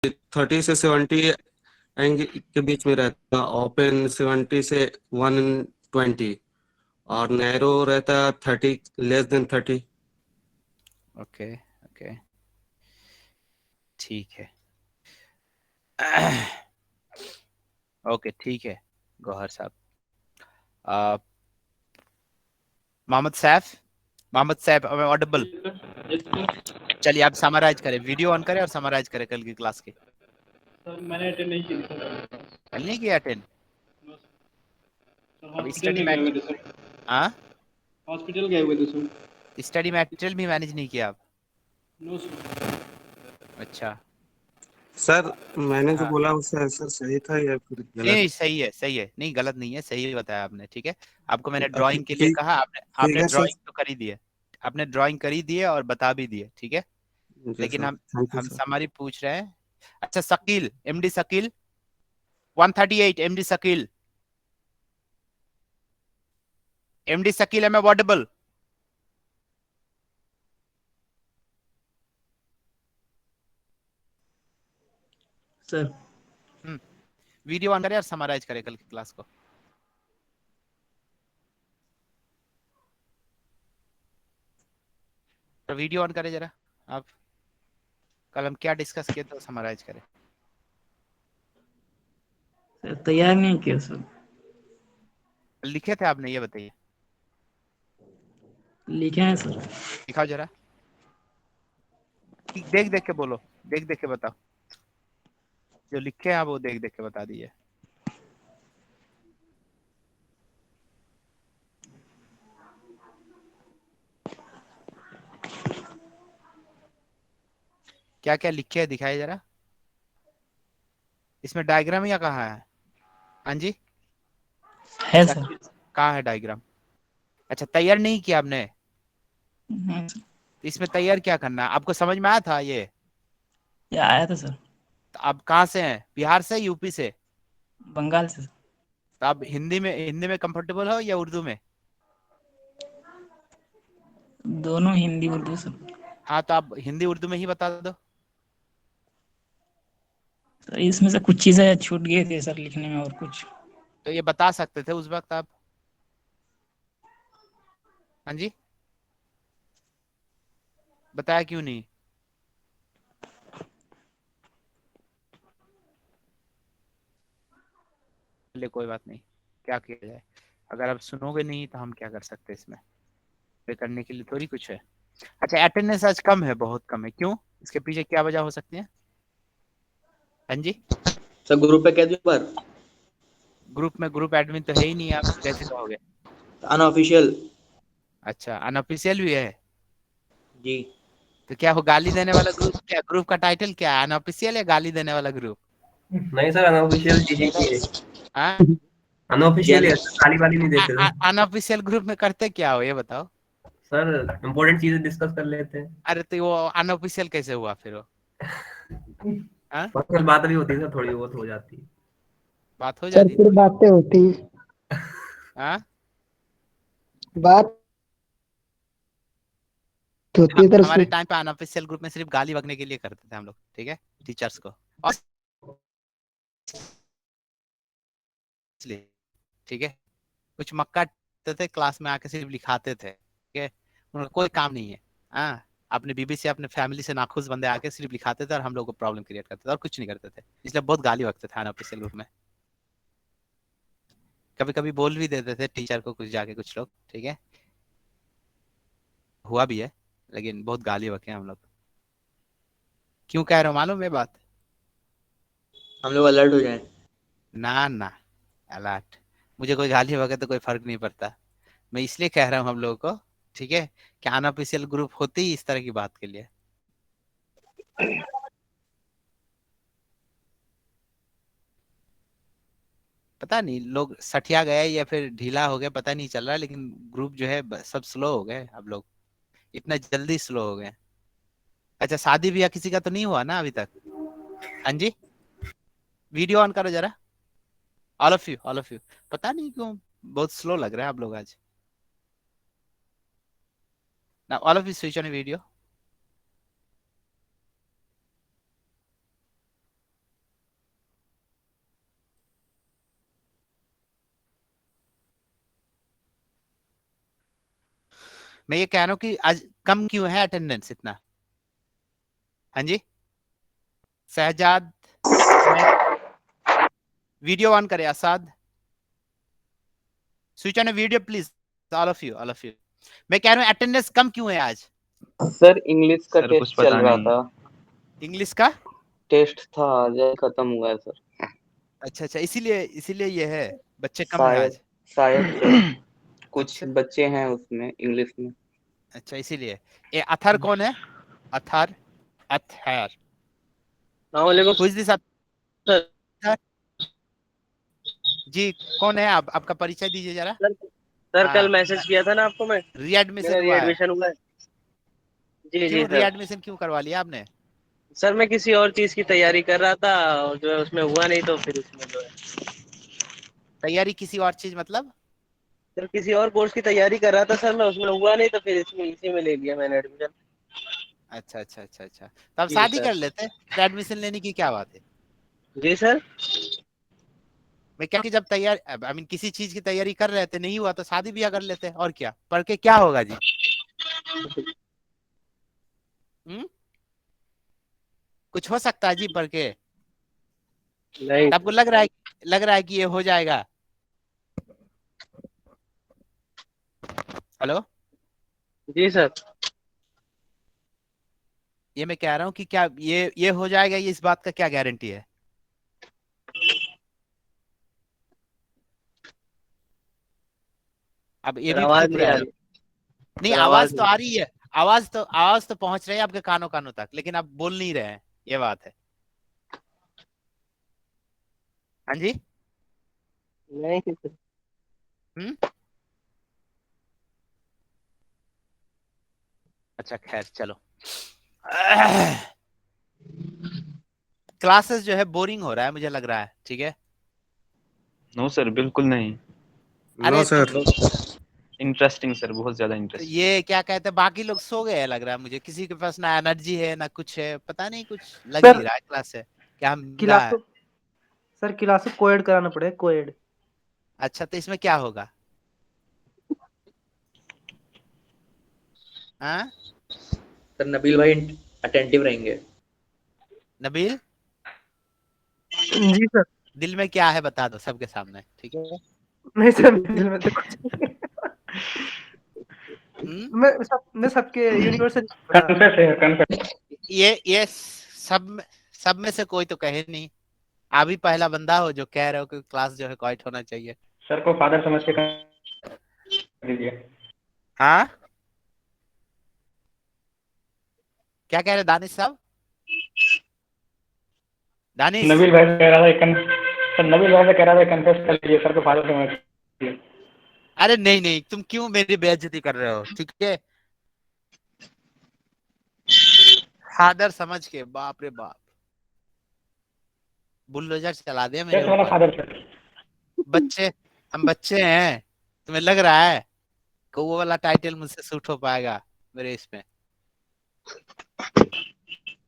30 से 70 एंगल के बीच में रहता है, ओपन 70 से 120, और नैरो रहता है 30 < 30। ओके ओके, ठीक है। ओके ठीक है गौहर साहब। मोहम्मद सैफ, मोहम्मद सैफ ऑडिबल? चलिए आप समराइज करें, वीडियो ऑन करें और समराइज करें कल की क्लास के। सर मैंने अटेंड नहीं किया सर। कल नहीं किया अटेंड? सर अब हॉस्पिटल स्टडी में गए मैट, हुए थे सर। हाँ हॉस्पिटल गए हुए थे सर। स्टडी मटेरियल भी मैनेज नहीं किया आप? No sir. अच्छा सर मैंने जो हाँ, बोला उससे आंसर सही था या फिर गलत? नहीं सही है, सही है, नहीं गलत नहीं है, सही बताया आपने, ठीक है। आपको मैंने ठीक ड्राइंग के लिए ठीक कहा, आपने ठीक आपने है सर। ड्राइंग तो कर ही दी है, आपने ड्राइंग कर ही दी है और बता भी दिए, ठीक है। जी लेकिन सर, हम थैंक यू हम सर। समरी पूछ रहे हैं। अच्छा Shakeel, MD Shakeel 138, MD Shakeel, MD Shakeel M awardable? Sir video on करें और समराइज करें कल की क्लास को। तो वीडियो ऑन करें जरा आप, कल हम क्या डिस्कस किए तो समराइज करें। सर तैयार नहीं किया सर। लिखे थे आपने ये बताइए, लिखे हैं सर। दिखाओ जरा, देख देख के बोलो, देख देख के बताओ, जो लिखे हैं आप वो देख देख के बता दीजिए। क्या क्या लिखे हैं दिखाइए जरा, इसमें डायग्राम या कहाँ है? हाँ जी है सर। शकील, कहाँ है डायग्राम? अच्छा तैयार नहीं किया आपने, सर। तो इसमें तैयार क्या करना है? आपको समझ में आया था ये? ये आया था सर। तो आप कहाँ से हैं, बिहार से यूपी से? बंगाल से सर। तो आप हिंदी में कंफर्टेबल हो या उर्दू में? दोनों हिंदी उर्दू सर। हाँ तो आप हिंदी उर्दू में ही बता दो। सर इसमें से कुछ चीजें छूट गई थी सर लिखने में और कुछ। तो ये बता सकते थे उस वक्त आप। हाँ जी, बताया क्यों नहीं? चलिए कोई बात नहीं, क्या किया जाए, अगर आप सुनोगे नहीं तो हम क्या कर सकते हैं इसमें, ये करने के लिए थोड़ी कुछ है। अच्छा अटेंडेंस आज कम है, बहुत कम है, क्यों? इसके पीछे क्या वजह हो सकती है? हाँ जी, सर ग्रुप पे कह दूं पर ग्रुप में ग्रुप एडमिन तो है ही नहीं, आप कैसे कहोगे? अनऑफिशियल। अच्छा अनऑफिशियल भी है? जी तो क्या हो, गाली देने वाला ग्रुप? क्या ग्रुप का टाइटल क्या है, अनऑफिशियल या गाली देने वाला ग्रुप? नहीं सर, अनऑफिशियल चीजें की है। हाँ, अनऑफिशियल है सर, गाली वाली नहीं देते सर। अनऑफिशियल ग्रुप में करते क्या हो ये बताओ? सर इम्पोर्टेंट चीजें डिस्कस कर लेते हैं। अरे तो वो अनऑफिशियल कैसे हुआ फिर वो? हाँ, पर्सनल बात भी होती है सर, थोड़ी बहुत हो जाती है। बात हो सर जाती फिर थोड़ी। बातें होती हाँ, बात होती है सर उसमें। हमारे टाइम पे अनऑफिशियल ग्रुप में सिर्फ गाली बकने के लिए करते थे हम लोग, ठीक है, टीचर्स को, और इसलिए, ठीक है, कुछ मक्का थे क्लास में आके सिर्फ लिखाते थे, ठीक है, उनका कोई काम नहीं है। हाँ, अपने बीबी से अपने फैमिली से नाखुश बंदे आके सिर्फ लिखाते थे और हम लोग को प्रॉब्लम क्रिएट करते थे और कुछ नहीं करते थे, इसलिए बहुत गाली बकते थे अनऑफिशियल ग्रुप में। कभी कभी बोल भी देते थे टीचर को कुछ जाके कुछ लोग, ठीक है, हुआ भी है, लेकिन बहुत गाली बके हम लोग। क्यों कह रहा हूँ मालूम है बात? हम लोग अलर्ट हो जाए। ना ना, अलर्ट, मुझे कोई गाली बके तो कोई फर्क नहीं पड़ता, मैं इसलिए कह रहा हूँ हम लोगों को, ठीक है, कि अनऑफिशियल ग्रुप होते ही इस तरह की बात के लिए। पता नहीं लोग सठिया गए या फिर ढीला हो गए, पता नहीं चल रहा, लेकिन ग्रुप जो है सब स्लो हो गए अब लोग, इतना जल्दी स्लो हो गए। अच्छा शादी ब्याह किसी का तो नहीं हुआ ना अभी तक? हाँ जी, वीडियो ऑन करो जरा, all of you, all of you, पता नहीं क्यों बहुत स्लो लग रहा है आप लोग आज ना। All of you switch on video. मैं ये कह रहा हूँ कि आज कम क्यों है अटेंडेंस इतना? हाँ जी शहजाद, वीडियो ऑन करे। Asad, switch on video please, all of you. मैं कह रहा हूँ अटेंडेंस कम क्यों है आज? सर इंग्लिश का सर कुछ टेस्ट चल पता रहा नहीं। था, इंग्लिश का टेस्ट था आज खत्म हुआ है सर। अच्छा, इसीलिए ये है, बच्चे कम है आज। शायद सर कुछ अच्छा। बच्चे हैं उसमें इंग्लिश में। अच्छा इसीलिए। ये अथर कौन है? Athar Who is this? जी कौन है आप? आपका परिचय दीजिए जरा। सर हाँ। कल मैसेज किया था ना आपको मैं, रीएडमिशन मेरा हुआ है। रीएडमिशन हुआ है। जी क्यों सर। रीएडमिशन क्यों करवा लिया आपने? सर मैं किसी और चीज की तैयारी कर रहा था और जो है उसमें हुआ नहीं, तो फिर उसमें जो है तैयारी किसी और चीज मतलब? सर किसी और कोर्स की तैयारी कर रहा था सर मैं, उसमें हुआ नहीं तो फिर इसमें इसी में ले लिया मैंने एडमिशन। अच्छा। तो आप जी शादी सर। कर लेते, एडमिशन लेने की क्या बात है? जी सर। मैं क्या कि जब तैयारी किसी चीज की तैयारी कर रहे थे, नहीं हुआ तो शादी भी कर लेते, और क्या, पढ़ के क्या होगा जी? कुछ हो सकता है जी पढ़ के? नहीं। आपको लग रहा है कि ये हो जाएगा? हेलो। जी सर। ये मैं कह रहा हूँ कि क्या ये हो जाएगा, ये इस बात का क्या गारंटी है? अब ये भी आवाज चुप नहीं आ रहे। रही। नहीं सर, आवाज तो नहीं। आ रही है, आवाज तो पहुंच रही है आपके कानों तक, लेकिन आप बोल नहीं रहे हैं, ये बात है। हाँ जी। नहीं सर। अच्छा खैर चलो। क्लासेस जो है बोरिंग हो रहा है मुझे लग रहा है, ठीक है? नो सर बिल्कुल नहीं, नो सर। इंटरेस्टिंग सर, बहुत ज्यादा इंटरेस्टिंग। ये क्या कहते हैं, बाकी लोग सो गए हैं लग रहा है मुझे, किसी के पास ना एनर्जी है ना कुछ है, पता नहीं, कुछ लग सर, नहीं रहा है क्लास से क्या हम क्लास को सर क्लास को कोएड कराना पड़ेगा, कोएड। अच्छा तो इसमें क्या होगा? हाँ सर नबील भाई अटेंटिव रहेंगे। नबील, जी सर। दिल में क्या है बता दो सबके सामने, ठीक है? नहीं सर दिल में तो कुछ नहीं। मैं सबके यूनिवर्सल ये सब में से कोई तो कहे नहीं, आप ही पहला बंदा हो जो कह रहे हो कि क्लास जो है क्वाइट होना चाहिए। सर को फादर समझ के कर दीजिए। हाँ क्या कह रहे दानिश साहब? दानिश, नबील भाई से कह रहा था नबील भाई से कह रहा था कन्फेस कर लीजिए, सर को फादर समझ के। अरे नहीं तुम क्यों मेरी बेइज्जती कर रहे हो, ठीक है? फादर समझ के, बाप रे बाप, बुलडोजर चला दिया मेरे कैसे वाला ऊपर। फादर हम बच्चे हैं, तुम्हें लग रहा है कि वो वाला टाइटल मुझसे सूट हो पाएगा मेरे इसमें?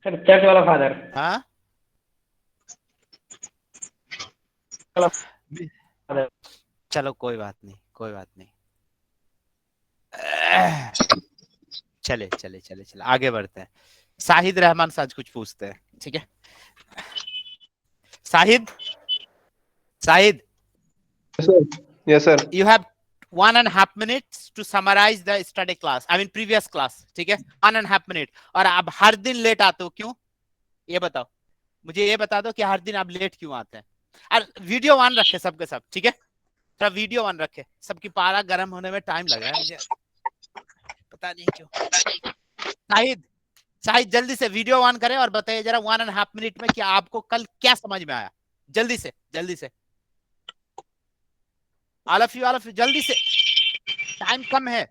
सर कैसे वाला फादर? हाँ चलो कोई बात नहीं। चले आगे बढ़ते हैं। शाहिद रहमान से आज कुछ पूछते हैं, ठीक है? Shahid, Yes sir. you have 1.5 minutes to summarize the study class, I mean previous class, ठीक है? 1.5 minute। और आप हर दिन लेट आते हो, क्यों? ये बताओ मुझे, ये बता दो कि हर दिन आप लेट क्यों आते हैं? और वीडियो ऑन रखे सबके सब, ठीक है? थोड़ा वीडियो ऑन रखे, सबकी पारा गर्म होने में टाइम लग रहा है मुझे, पता नहीं क्यों। शाहिद जल्दी से वीडियो ऑन करें और बताइए जरा 1.5 मिनट में कि आपको कल क्या समझ में आया। जल्दी से ऑल ऑफ यू जल्दी से, टाइम कम है।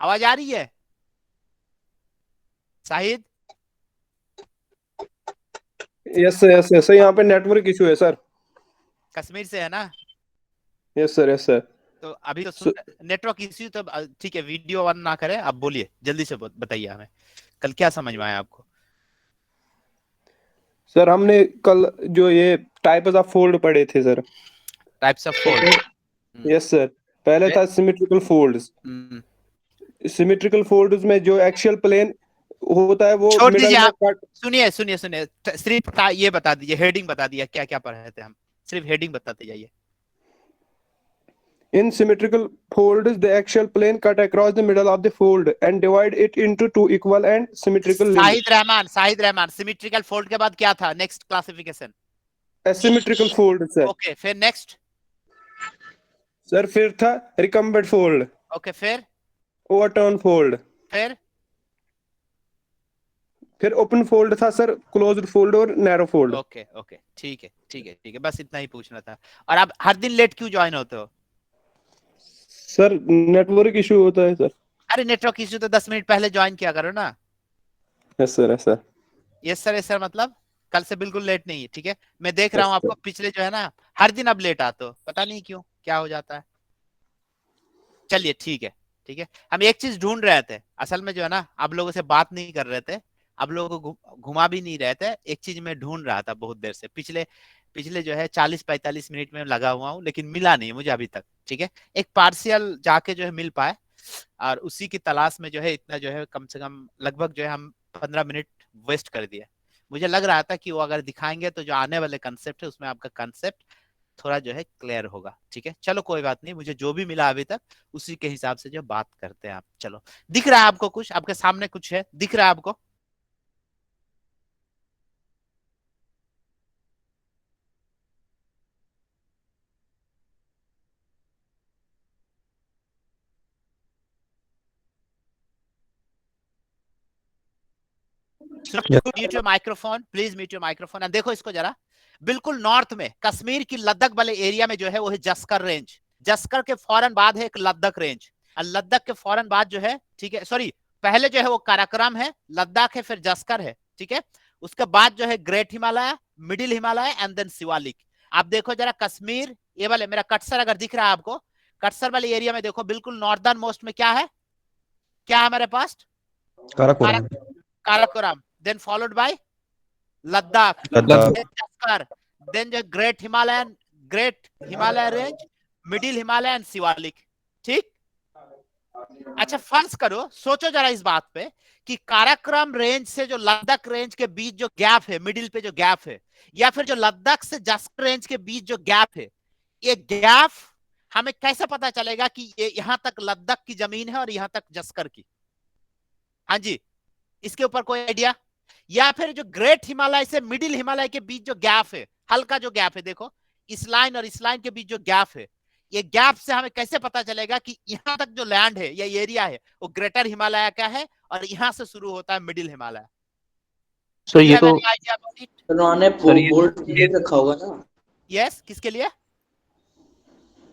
आवाज आ रही है शाहिद? Yes sir. यहाँ पे नेटवर्क इशू है सर। कश्मीर से है ना? Yes sir. तो अभी तो नेटवर्क इश्यू, तो ठीक है वीडियो ऑन ना करें, आप बोलिए जल्दी से, बताइए हमें कल क्या समझ में आया आपको? सर हमने कल जो ये टाइप्स ऑफ फोल्ड पढ़े थे sir. Types of fold, yes sir, पहले था सिमेट्रिकल फोल्ड्स। सिमेट्रिकल फोल्ड्स में जो एक्सियल प्लेन होता है वो छोड़ मिडल दीजिए में आप, कट। सुनिए सुनिए सुनिए, सिर्फ ये बता दीजिए, हेडिंग बता दिया क्या क्या पढ़े थे हम, सिर्फ हेडिंग बताते जाइए। In symmetrical folds, the axial plane cut across the middle of the fold and divide it into two equal and symmetrical limbs. Shahid Rahman, symmetrical fold के बाद क्या था next classification? Asymmetrical fold sir. Okay, फिर next sir फिर था recumbent fold. Okay, फिर Overturn fold. फिर open fold था सर, closed fold और narrow fold. ओके ओके, ठीक है ठीक है ठीक है, बस इतना ही पूछना था। और आप हर दिन लेट क्यों ज्वाइन होते हो? सर नेटवर्क इशू होता है सर। अरे नेटवर्क इशू तो 10 मिनट पहले ज्वाइन किया करो ना। Yes sir, yes sir. Yes sir, yes sir, मतलब कल से बिल्कुल लेट नहीं है, ठीक है? मैं देख रहा हूँ आपको पिछले जो है ना, हर दिन अब लेट आते हो, पता नहीं क्यों, क्या हो जाता है। चलिए ठीक है ठीक है, हम एक चीज ढूंढ रहे थे, असल में जो है ना, आप लोगों से बात नहीं कर रहे थे, आप लोगों को घुमा भी नहीं रहे थे, एक चीज मैं ढूंढ रहा था बहुत देर से, पिछले जो है 40-45 मिनट में लगा हुआ हूँ, लेकिन मिला नहीं मुझे अभी तक, ठीक है? एक पार्शियल जाके जो है मिल पाए, और उसी की तलाश में जो है इतना जो है कम से कम लगभग जो है हम 15 मिनट वेस्ट कर दिए। मुझे लग रहा था कि वो अगर दिखाएंगे तो जो आने वाले कंसेप्ट है उसमें आपका कंसेप्ट थोड़ा जो है क्लियर होगा, ठीक है? चलो कोई बात नहीं, मुझे जो भी मिला अभी तक उसी के हिसाब से जो बात करते हैं आप। चलो, दिख रहा है आपको कुछ? आपके सामने कुछ है, दिख रहा है आपको? Mute your microphone, please mute your microphone. देखो इसको जरा, बिल्कुल नॉर्थ में कश्मीर की लद्दाख वाले एरिया में जो है वो है जस्कर रेंज, जस्कर के फौरन बाद है एक लद्दाख रेंज, और लद्दाख के फौरन बाद जो है, ठीक है, सॉरी, पहले जो है वो काराकोरम है, लद्दाख है, फिर जस्कर है, ठीक है? उसके बाद जो है great Himalaya, middle Himalaya and then Shivalik. आप देखो जरा कश्मीर, ये वाले मेरा कटसर अगर दिख रहा है आपको, कटसर वाले एरिया में देखो, बिल्कुल नॉर्दर्न मोस्ट में क्या है, क्या है हमारे पास? Karakoram, then followed by Ladakh, then Jaskar, then the Great Himalayan Range, Middle Himalaya and Siwalik, ठीक? अच्छा, फर्ज करो, सोचो जरा इस बात पे कि काराकोरम रेंज से जो लद्दाख रेंज के बीच जो गैप है, मिडिल पे जो गैप है, या फिर जो लद्दाख से जस्कर रेंज के बीच जो गैप है, ये गैप हमें कैसे पता चलेगा कि ये यहां तक लद्दाख की जमीन है और यहां तक जस्कर की? हाँ जी, इसके ऊपर कोई आइडिया? या फिर जो ग्रेट हिमालय से मिडिल हिमालय के बीच जो गैप है, हल्का जो गैप है, देखो इस लाइन और इस लाइन के बीच जो गैप है, ये गैप से हमें कैसे पता चलेगा कि यहां तक जो लैंड है या एरिया है वो ग्रेटर हिमालय का है और यहां से शुरू होता है मिडिल हिमालय? सर ये तो उन्होंने बोल्ड रखा होगा ना? यस, किसके लिए?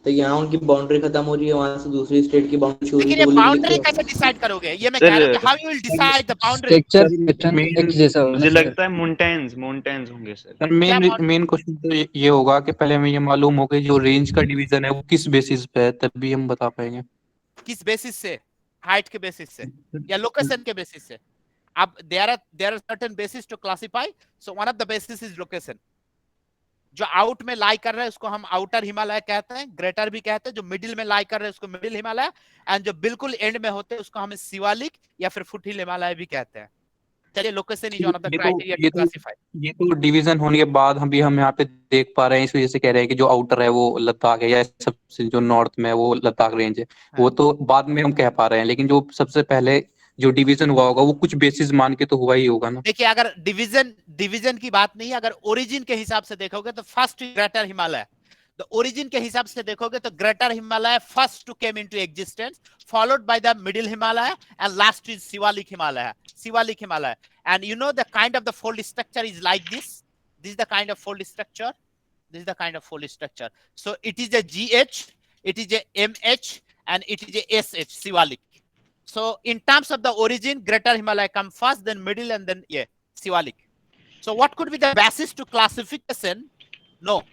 तो यहाँ उनकी बाउंड्री खत्म हो रही है, वहां से दूसरी स्टेट की बाउंड्री शुरू हो रही है, लेकिन ये बाउंड्री कैसे डिसाइड करोगे? ये मैं कह रहा हूं, how you will decide the boundary? Structure जैसा मुझे लगता है माउंटेन्स होंगे सर। मेन क्वेश्चन तो ये होगा कि पहले हमें ये मालूम हो कि जो रेंज का डिवीजन है वो किस बेसिस पे है, तभी हम बता पाएंगे। किस बेसिस से? हाइट के बेसिस से या लोकेशन के बेसिस से? अब there are certain basis to classify, so one of the basis is location. जो आउट में लाई कर रहा है उसको हम आउटर हिमालय कहते हैं, ग्रेटर भी कहते हैं, जो मिडिल में लाई कर रहे हैं उसको मिडिल हिमालय, एंड जो बिल्कुल एंड में होते हैं उसको हम शिवालिक या फिर फुट हिल हिमालय भी कहते हैं। चलिए, location is one of the criteria to classify. ये तो डिवीजन होने के बाद हम यहाँ पे देख पा रहे हैं, इस वजह से कह रहे हैं कि जो आउटर है वो लद्दाख है, या सबसे जो नॉर्थ में है वो लद्दाख रेंज है, वो तो बाद में हम कह पा रहे हैं, लेकिन जो सबसे पहले जो डिवीजन हुआ होगा वो कुछ बेसिस मान के तो हुआ ही होगा ना। देखिए, अगर डिवीजन की बात नहीं, अगर ओरिजिन के हिसाब से देखोगे तो फर्स्ट ग्रेटर हिमालय, तो ओरिजिन के हिसाब से देखोगे तो greater Himalaya first to came into existence, followed by the middle Himalaya and last is Shivalik Himalaya. And you know the kind of the fold structure is like this is the kind of fold structure, so it is a GH, it is a MH and it is a SH, Shiwalik. So in terms of the origin, Greater Himalaya come first, then middle, and then Shiwalik. So what could be the basis to classification? No,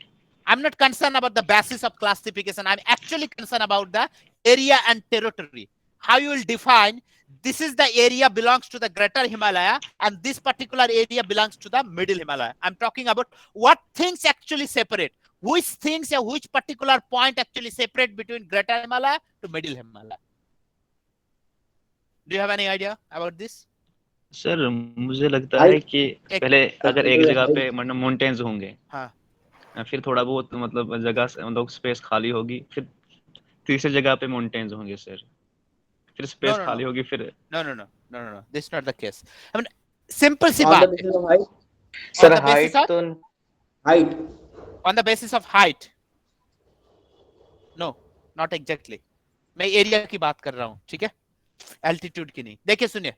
I'm not concerned about the basis of classification. I'm actually concerned about the area and territory. How you will define this is the area belongs to the Greater Himalaya and this particular area belongs to the Middle Himalaya. I'm talking about what things actually separate. which things या which particular point actually separate between Greater Himalaya to Middle Himalaya? Do you have any idea about this? Sir मुझे लगता है कि पहले अगर एक जगह पे मतलब माउंटेन्स होंगे, हाँ, फिर थोड़ा बहुत मतलब जगह मतलब स्पेस खाली होगी, फिर तीसरी जगह पे माउंटेन्स होंगे सर, फिर स्पेस खाली होगी, फिर no, this is not the case. I mean, simple सी On बात the है. basis of height? Sir On the basis height of- तो Height. On the basis of height. No, not exactly. मैं area की बात कर रहा हूँ, ठीक है, एल्टीट्यूड की नहीं. देखिए सुनिए,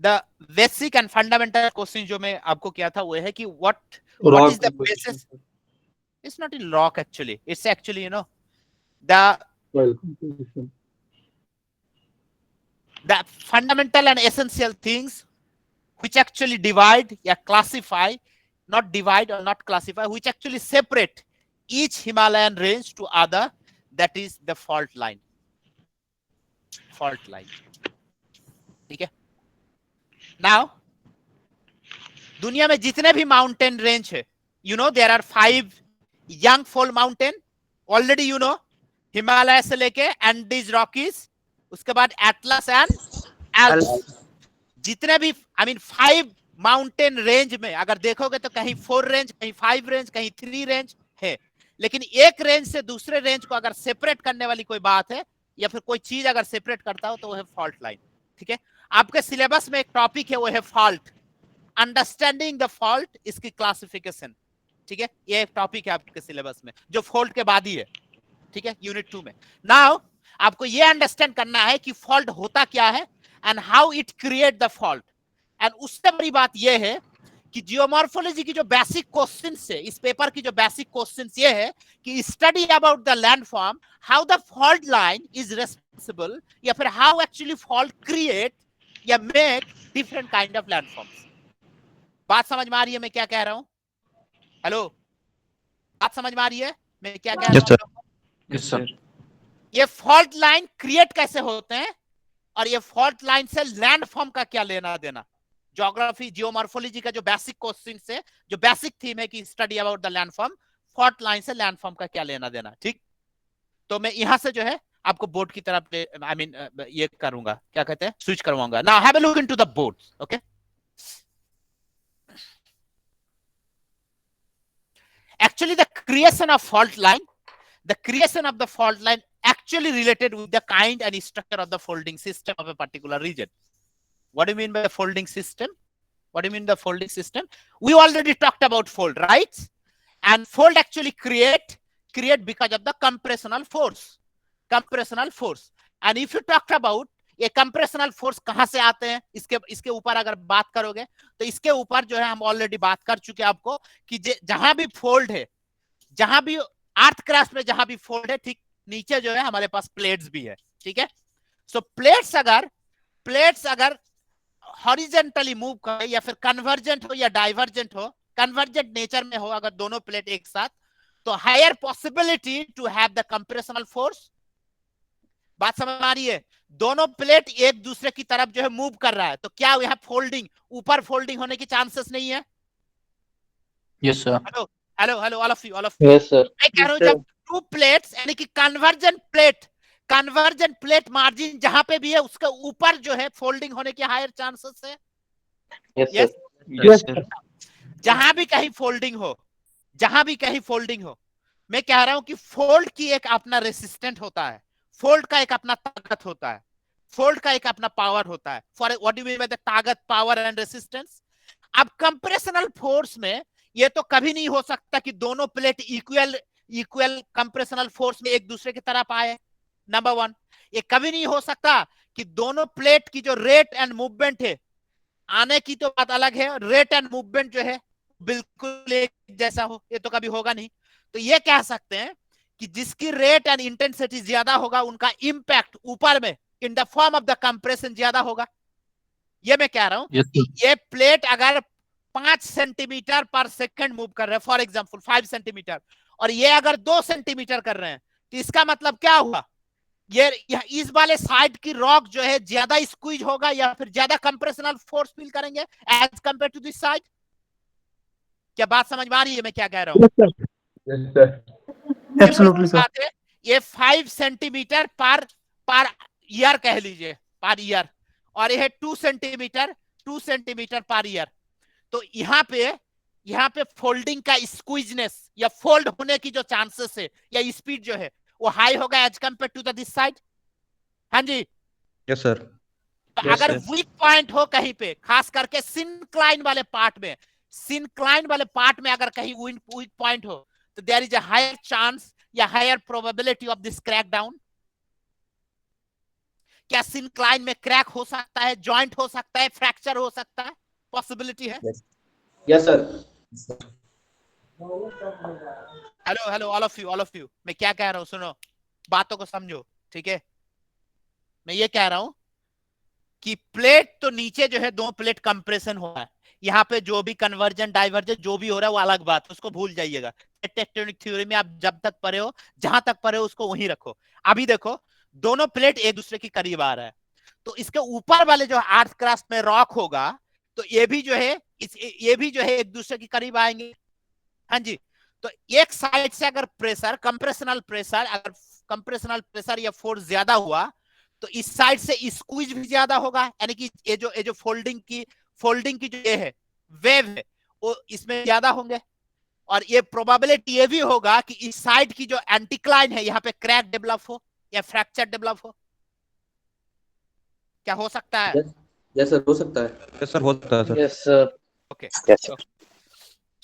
the basic and fundamental question जो मैं आपको किया था वो है कि what is the basis? It's not in rock actually. It's actually, you know, the fundamental and essential things which actually divide or classify, not divide or not classify, which actually separate each Himalayan range to other, that is the fault line. Fault line. ठीक है? Now, दुनिया में जितने भी mountain range है, you know, there are 5 young fold mountain, already you know, Himalaya से लेके Andes Rockies, उसके बाद एटलस एंड एल्प्स, जितने भी I mean 5 माउंटेन रेंज में अगर देखोगे तो कहीं 4 रेंज, कहीं 5 रेंज, कहीं 3 रेंज है, लेकिन एक रेंज से दूसरे रेंज को अगर सेपरेट करने वाली कोई बात है या फिर कोई चीज अगर सेपरेट करता हो तो वो है फॉल्ट लाइन. ठीक है, आपके सिलेबस में एक टॉपिक है वो है फॉल्ट, अंडरस्टैंडिंग द फॉल्ट, इसकी क्लासिफिकेशन. ठीक है, ये एक टॉपिक है आपके सिलेबस में जो फॉल्ट के बाद ही है. ठीक है, यूनिट 2 में. नाउ आपको ये अंडरस्टैंड करना है कि फॉल्ट होता क्या है and how it create the fault. And उससे बड़ी बात ये है कि जियोमॉर्फोलॉजी की जो बेसिक क्वेश्चंस है, इस पेपर की जो बेसिक क्वेश्चंस ये है कि study about the landform, how the fault line is responsible, या फिर हाउ एक्चुअली फॉल्ट क्रिएट या make different kind of landforms. बात समझ में आ रही है मैं क्या कह रहा हूं? हेलो, बात समझ में आ रही है मैं क्या कह रहा हूं? Yes sir. ये फॉल्ट लाइन क्रिएट कैसे होते हैं और ये फॉल्ट लाइन से लैंडफॉर्म का क्या लेना देना. ज्योग्राफी जियोमॉर्फोलॉजी का जो बेसिक क्वेश्चन है, जो बेसिक थीम है कि study about the landform, fault line से लैंडफॉर्म का क्या लेना देना. ठीक, तो मैं यहां से जो है आपको बोर्ड की तरफ आई मीन ये करूंगा, क्या कहते हैं, स्विच करवाऊंगा. Now have a look into the board. Okay, actually the creation of fault line, the creation of the fault line actually related with the kind and structure of the folding system of a particular region. What do you mean by the folding system? What do you mean the folding system? We already talked about fold, right? And fold actually create because of the compressional force. Compressional force. And if you talked about ये compressional force कहां से आते हैं, इसके ऊपर अगर बात करोगे तो इसके ऊपर जो है हम ऑलरेडी बात कर चुके आपको कि जहां भी फोल्ड है, जहां भी अर्थ क्रस्ट में जहां भी फोल्ड है, ठीक नीचे जो है हमारे पास प्लेट्स भी है. ठीक है, सो प्लेट्स अगर हॉरिजॉन्टली मूव करे या फिर कन्वर्जेंट हो या डाइवर्जेंट हो, कन्वर्जेंट नेचर में हो अगर दोनों प्लेट एक साथ, तो higher possibility to have the compressional force. बात समझ आ रही है? दोनों प्लेट एक दूसरे की तरफ जो है मूव कर रहा है, तो क्या यहाँ फोल्डिंग, ऊपर फोल्डिंग होने की चांसेस नहीं है? Yes sir. Hello all of you. Yes sir. मैं कह रहा हूं जब 2 प्लेट्स यानी कि कन्वर्जेंट प्लेट मार्जिन जहां पे भी है उसके ऊपर जो है फोल्डिंग होने के हायर चांसेस है. Yes sir. जहां भी कहीं फोल्डिंग हो, मैं कह रहा हूं कि फोल्ड की एक अपना रेसिस्टेंट होता है, फोल्ड का एक अपना ताकत होता है, फोल्ड का एक अपना पावर होता है. For what do you mean by the ताकत, पावर एंड रेसिस्टेंस? अब कंप्रेशनल फोर्स में ये तो कभी नहीं हो सकता कि दोनों प्लेट इक्वल कंप्रेशनल फोर्स में एक दूसरे की तरफ आए. नंबर 1, ये कभी नहीं हो सकता कि दोनों प्लेट की जो रेट एंड मूवमेंट है, आने की तो बात अलग है, रेट एंड मूवमेंट जो है बिल्कुल एक जैसा हो, ये तो कभी होगा नहीं. तो ये कह सकते हैं कि जिसकी रेट एंड इंटेंसिटी ज्यादा होगा उनका इंपैक्ट ऊपर में in the form of the compression ज्यादा होगा. ये मैं कह रहा हूं कि ये प्लेट अगर 5 सेंटीमीटर पर सेकंड मूव कर रहे हैं, फॉर एग्जांपल 5 सेंटीमीटर, और ये अगर 2 सेंटीमीटर कर रहे हैं, तो इसका मतलब क्या हुआ, ये इस वाले साइड की रॉक जो है ज्यादा स्क्वीज होगा या फिर ज्यादा कंप्रेशनल फोर्स फील करेंगे as compare to this side. क्या बात समझ में आ रही है मैं क्या कह रहा हूं? Absolutely sir. बात है, ये 5 सेंटीमीटर पर ईयर कह लीजिए, पर ईयर, और ये 2 सेंटीमीटर पर ईयर। तो यहाँ पे फोल्डिंग का स्क्वीजनेस या फोल्ड होने की जो चांसेस है या स्पीड जो है वो हाई होगा as compare to the this side. हाँ जी, यस सर। तो Yes, अगर yes. वीक पॉइंट हो कहीं पे, खास करके सिनक्लाइन वाले पार्ट में अगर कहीं वीक पॉइंट हो, तो there is a higher chance या higher probability of this crack down. क्या सिनक्लाइन में क्रैक हो सकता है, जॉइंट हो सकता है, फ्रैक्चर हो सकता है, पॉसिबिलिटी है। Yes sir. Hello all of you, मैं क्या कह रहा हूं, सुनो, बातों को समझो, ठीक है। मैं ये कह रहा हूं कि प्लेट तो नीचे जो है 2 प्लेट कंप्रेशन हो रहा है, यहाँ पे जो भी कन्वर्जन डाइवर्जन जो भी हो रहा है वो अलग बात है, उसको भूल जाइएगा। टेक्टोनिक थ्योरी में आप जब तक पढ़े हो, जहां तक पढ़े हो उसको वहीं रखो। अभी देखो दोनों प्लेट एक दूसरे के करीब आ रहा है, तो इसके ऊपर वाले जो अर्थ क्रस्ट में रॉक होगा, तो ये भी जो है एक दूसरे के करीब आएंगे। हाँ जी, तो एक साइड से अगर कंप्रेशनल प्रेशर या फोर्स ज्यादा हुआ, तो इस साइड से स्क्वीज भी ज्यादा होगा, यानी कि ये जो फोल्डिंग की जो ये है वेव है वो इसमें ज्यादा होंगे। और ये प्रोबेबिलिटी ये भी होगा कि इस साइड की जो एंटीक्लाइन है यहाँ पे क्रैक डेवलप हो या फ्रैक्चर डेवलप हो। क्या हो सकता है? यस सर, हो सकता है। यस सर, हो सकता है sir. Yes sir. Okay, Yes, sir.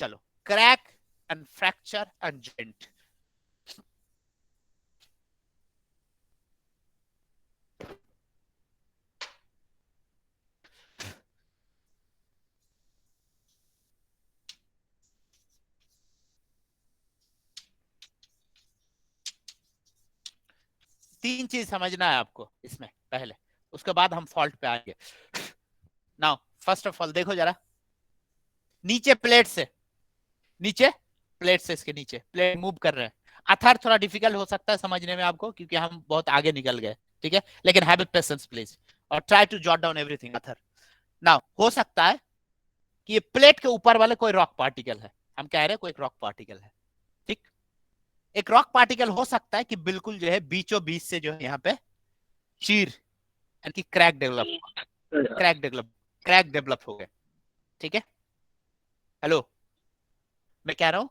चलो, crack and fracture and joint. तीन चीज समझना है आपको इसमें पहले, उसके बाद हम फॉल्ट पे आएंगे। नाउ फर्स्ट ऑफ ऑल देखो जरा, नीचे प्लेट से इसके नीचे प्लेट मूव कर रहे हैं। अथर थोड़ा डिफिकल्ट हो सकता है समझने में आपको, क्योंकि हम बहुत आगे निकल गए, ठीक है, लेकिन हैव पेशेंस प्लीज और try to jot down everything. Other, now हो सकता है कि ये प्लेट के ऊपर वाले कोई रॉक पार्टिकल है, हम कह रहे हैं कोई रॉक पार्टिकल है, ठीक। एक रॉक पार्टिकल हो सकता है कि बिल्कुल जो है बीचों बीच से जो है यहाँ पे चीर यानी कि क्रैक डेवलप हो गए, ठीक है। हेलो, मैं कह रहा हूं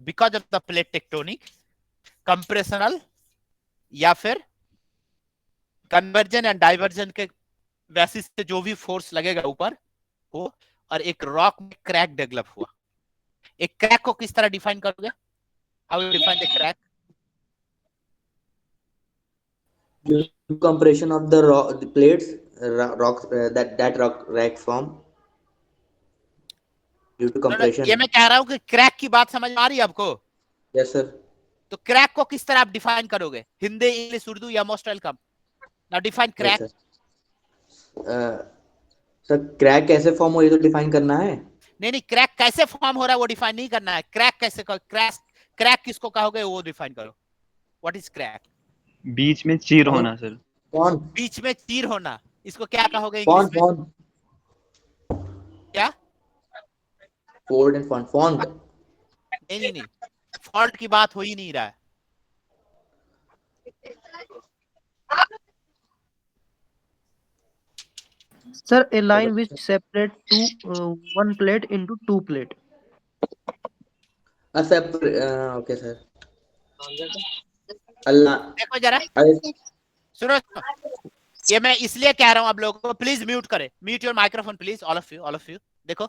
because of the plate tectonic, compressional या फिर कन्वर्जन एंड डाइवर्जन के बेसिस से जो भी फोर्स लगेगा ऊपर वो, और एक रॉक में क्रैक डेवलप हुआ। एक क्रैक को किस तरह डिफाइन करोगे? How you define the crack? Compression of the plates, rocks, that rock crack form due to compression. ये मैं कह रहा हूं कि क्रैक की बात समझ आ रही है आपको? Yes sir. तो क्रैक को किस तरह आप डिफाइन करोगे? हिंदी, इंग्लिश, उर्दू या most welcome. Now define crack. Sir crack कैसे फॉर्म हो ये तो डिफाइन करना है। नहीं, क्रैक कैसे फॉर्म हो रहा है वो डिफाइन नहीं करना है। क्रैक कैसे, क्रैक किसको कहोगे वो डिफाइन करो। What is crack? बीच में चीर होना सर। कौन? बीच में चीर होना, इसको क्या कहोगे इंग्लिश में? क्या? Fold and font. नहीं, फॉल्ट की बात हो ही नहीं रहा है। Sir, a line which separate one plate into 2 plate. Okay sir. Allah देखो जरा, सुनो, ये मैं इसलिए कह रहा हूं आप लोगों को, प्लीज म्यूट करें, mute your microphone please, all of you. देखो,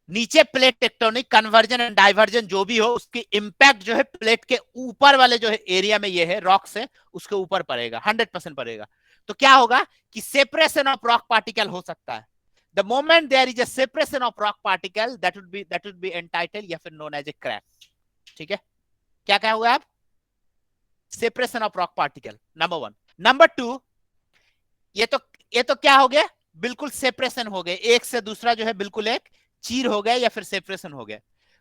नीचे plate tectonic, conversion and diversion जो भी हो, उसकी इंपैक्ट जो है प्लेट के ऊपर वाले जो है एरिया में ये है रॉक से, उसके ऊपर पड़ेगा, 100% पड़ेगा। तो क्या होगा कि सेपरेशन ऑफ रॉक पार्टिकल हो सकता है। The moment there is a separation of rock particle, that would be entitled या फिर नोन एज ए क्रैक, ठीक है। क्या कहोगे आप? Separation of rock particle, number 1। Number 2, ये तो क्या हो गया, बिल्कुल सेपरेशन हो गए, एक से दूसरा जो है बिल्कुल एक चीर हो गया या फिर सेपरेशन हो गया।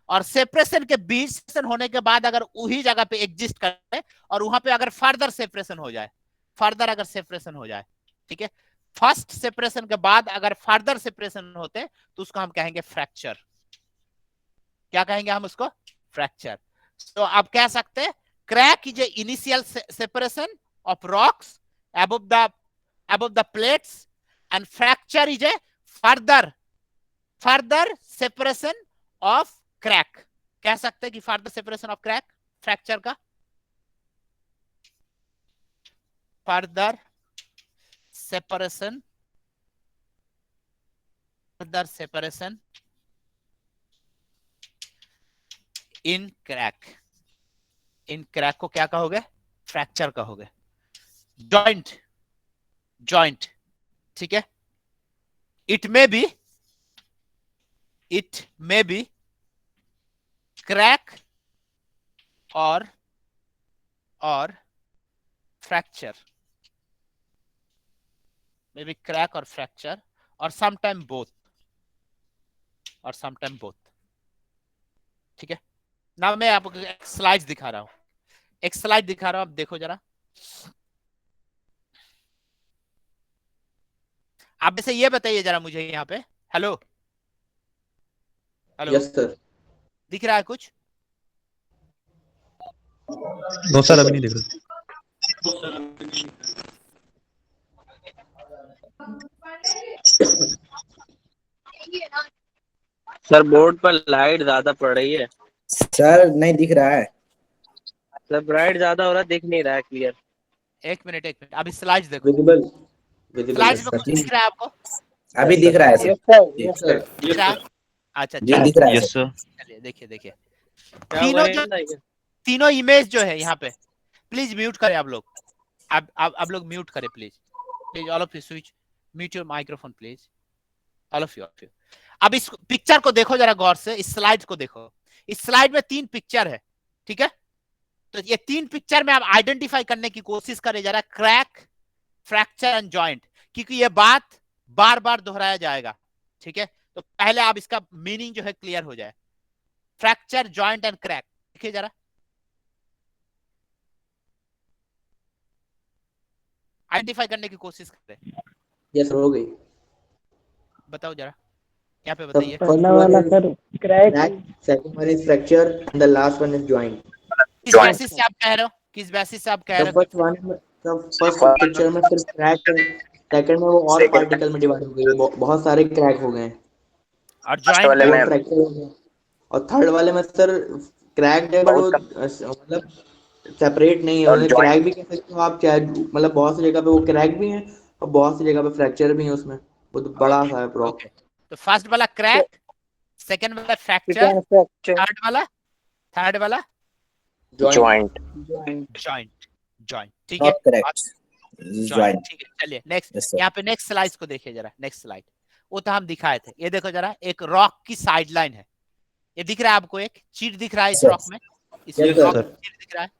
और सेपरेशन के बीच सेपरेशन होने के बाद अगर वही जगह पे एग्जिस्ट करे और वहां पे अगर फर्दर सेपरेशन हो जाए, ठीक है, फर्स्ट सेपरेशन के बाद अगर फर्दर सेपरेशन होते तो उसको हम कहेंगे फ्रैक्चर। क्या कहेंगे हम उसको? फ्रैक्चर। तो आप कह सकते हैं crack is a initial separation of rocks above the plates and fracture is a further separation of crack। कह सकते हैं कि further separation of crack fracture का further separation in crack को क्या कहोगे? फ्रैक्चर कहोगे। जॉइंट, ठीक है। इट मे बी क्रैक और फ्रैक्चर, मे बी क्रैक और फ्रैक्चर और समटाइम बोथ, ठीक है ना। मैं आपको एक स्लाइड दिखा रहा हूं, आप देखो जरा। आप से ये बताइए जरा मुझे यहाँ पे, हेलो यस सर, दिख रहा है कुछ? नो सर, अभी नहीं दिख रहा। सर बोर्ड पर लाइट ज्यादा पड़ रही है। सर नहीं दिख रहा है सर, ब्राइट ज्यादा हो रहा, दिख नहीं रहा है क्लियर। एक मिनट अभी स्लाइड्स देखो। विजिबल स्लाइड्स में कुछ दिख रहा है आपको? अभी दिख रहा है सर। दिख रहा है? अच्छा जी दिख रहा है यस सर। सर। चलिए देखिए क्या तीनों इमेज जो है यहाँ पे, प्लीज म्यूट करें आप लोग। आप लोग म्यूट करें please all of you, switch mute your microphone please, all of you. अब इस पिक्चर को देखो जरा गौर से, इस स्लाइड को देखो। इस स्लाइड में 3 पिक्चर है, ठीक है। तो ये 3 पिक्चर में आप आइडेंटिफाई करने की कोशिश करें जरा, क्रैक, फ्रैक्चर एंड जॉइंट, क्योंकि ये बात बार बार दोहराया जाएगा, ठीक है। तो पहले आप इसका मीनिंग जो है क्लियर हो जाए। फ्रैक्चर, जॉइंट एंड क्रैक, देखिए जरा, आइडेंटिफाई करने की कोशिश करें। यस हो गई। बताओ जरा, यहाँ पे बताइए। पहला वाला sir crack, second one is fracture and the last one is joint. किस बेसिस से आप कह रहे हो? फर्स्ट पिक्चर में सिर्फ क्रैक है, सेकंड में वो और पार्टिकल में डिवाइड हो गई है, बहुत सारे क्रैक हो गए हैं, और जॉइंट वाले में फ्रैक्चर हो गया। और थर्ड वाले में सर क्रैक है, बट वो मतलब सेपरेट नहीं है। उन्हें क्रैक भी कह सकते हो आप, चाहे मतलब बहुत सी जगह पे वो क्रैक भी है और बहुत सी जगह पे फ्रैक्चर भी है उसमें, वो तो बड़ा सा है प्रॉब्लम। तो फर्स्ट वाला क्रैक, सेकंड वाला फ्रैक्चर, थर्ड वाला जॉइंट। जॉइंट, ठीक है। जॉइंट, ठीक है, चलिए नेक्स्ट। यहाँ पे नेक्स्ट स्लाइड को देखिए जरा, नेक्स्ट स्लाइड वो तो हम दिखाए थे। ये देखो जरा, एक रॉक की साइड लाइन है, ये दिख रहा है आपको? एक चीट दिख रहा है इस रॉक में, इस रॉक में चीट दिख रहा है?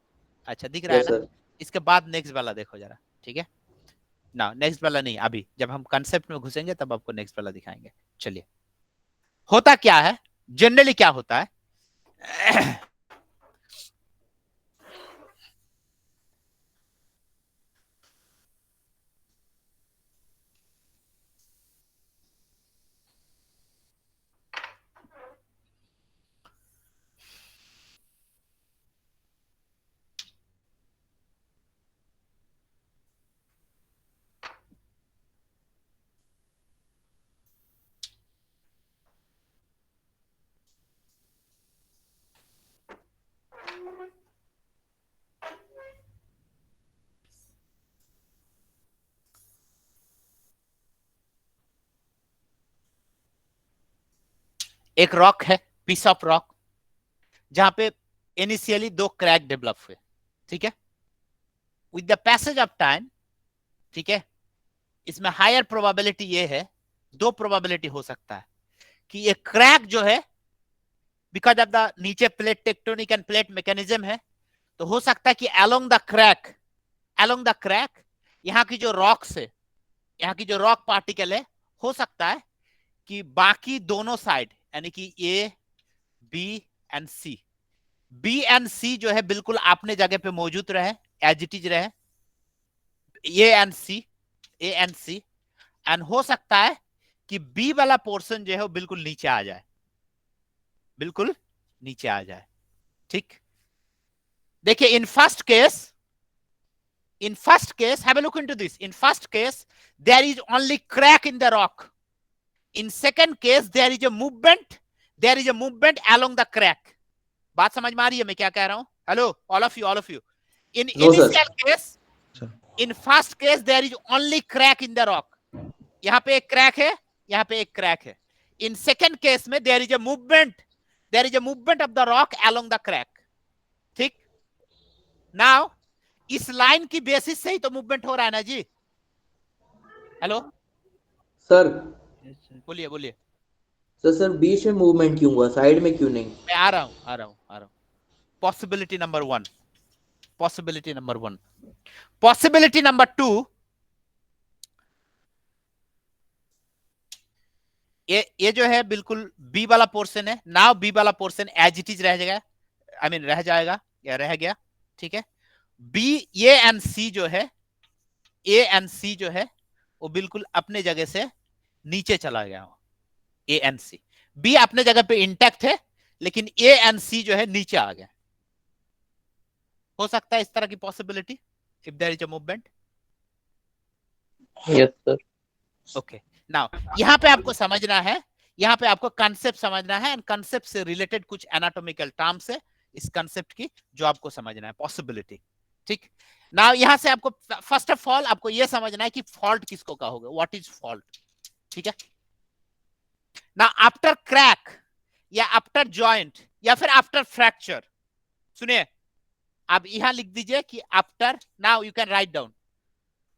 अच्छा दिख रहा है ना। इसके बाद नेक्स्ट वाला देखो जरा, ठीक है ना। नेक्स्ट वाला नहीं, अभी जब हम कंसेप्ट में घुसेंगे तब आपको नेक्स्ट वाला दिखाएंगे। चलिए, होता क्या है जनरली, क्या होता है एक रॉक है, पीस ऑफ रॉक, जहां पे इनिशियली 2 क्रैक डेवलप हुए, ठीक है। With the passage of time, ठीक है, इसमें हायर प्रोबेबिलिटी ये है, 2 प्रोबेबिलिटी हो सकता है कि ये क्रैक जो है बिकॉज ऑफ द नीचे plate tectonic end plate mechanism है, तो हो सकता है कि अलोंग द क्रैक यहाँ की जो रॉक्स है, यहाँ की जो रॉक पार्टिकल है, हो सकता है कि बाकी दोनों साइड यानी कि ए, बी एंड सी जो है बिल्कुल अपने जगह पे मौजूद रहे, एज इट इज रहे, ए एंड सी, एंड हो सकता है कि बी वाला पोर्शन जो है वो बिल्कुल नीचे आ जाए, ठीक, देखिए in first case have a look into this. In first case there is only crack in the rock. In second case there is a movement along the crack. बात समझ में आ रही है मैं क्या कह रहा हूं? Hello all of you. In initial case, in first case there is only crack in the rock. यहाँ पे एक क्रैक है, यहाँ पे एक क्रैक है. In second case में there is a movement of the rock along the crack. ठीक, now इस लाइन की बेसिस से ही तो मूवमेंट हो रहा है ना जी. हेलो सर, बोलिए. सर बीच में मूवमेंट क्यों हुआ, साइड में क्यों नहीं? मैं आ रहा हूं. Possibility number 1. पॉसिबिलिटी नंबर 2, ये जो है बिल्कुल बी वाला पोर्शन है. नाउ बी वाला पोर्शन एज इट इज रह जाएगा, रह जाएगा या रह गया. ठीक है, बी ए एंड सी जो है वो बिल्कुल अपने जगह से नीचे चला गया. ए एंड सी, बी अपने जगह पे इंटैक्ट है लेकिन ए एंड सी जो है नीचे आ गया. हो सकता है इस तरह की possibility if there is a movement. Yes sir. Okay, now यहाँ पे आपको समझना है, यहाँ पे आपको कंसेप्ट समझना है एंड कंसेप्ट से रिलेटेड कुछ एनाटॉमिकल टर्म्स है इस कंसेप्ट की जो आपको समझना है. पॉसिबिलिटी. ठीक, नाउ यहाँ से आपको फर्स्ट ऑफ ऑल आपको यह समझना है कि फॉल्ट किसको कहोगे, व्हाट इज फॉल्ट. ठीक है, ना आफ्टर क्रैक या आफ्टर जॉइंट या फिर आफ्टर फ्रैक्चर. सुनिए, आप यहां लिख दीजिए कि after, now you can write down,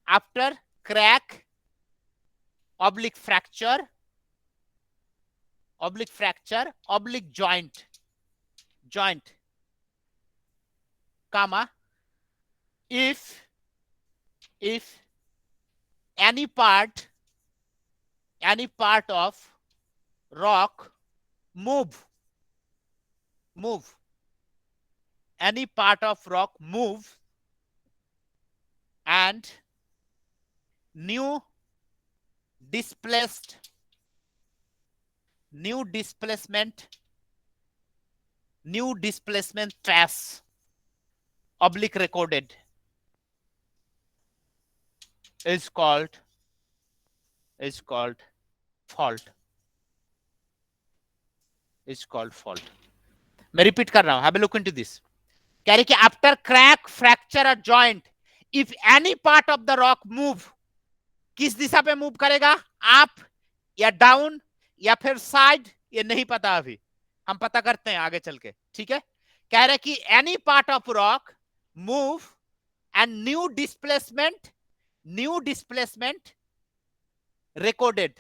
after crack oblique fracture oblique joint comma if any part of rock move any part of rock move and new displacement trace oblique recorded is called fault. मैं repeat कर रहा हूं. Have a look into this. कह रहे कि after crack, fracture और joint, if any part of the rock move, किस दिशा पे मूव करेगा, अप या डाउन या फिर साइड, ये नहीं पता अभी, हम पता करते हैं आगे चल के. ठीक है, कह रहे कि any part of rock move and new displacement recorded.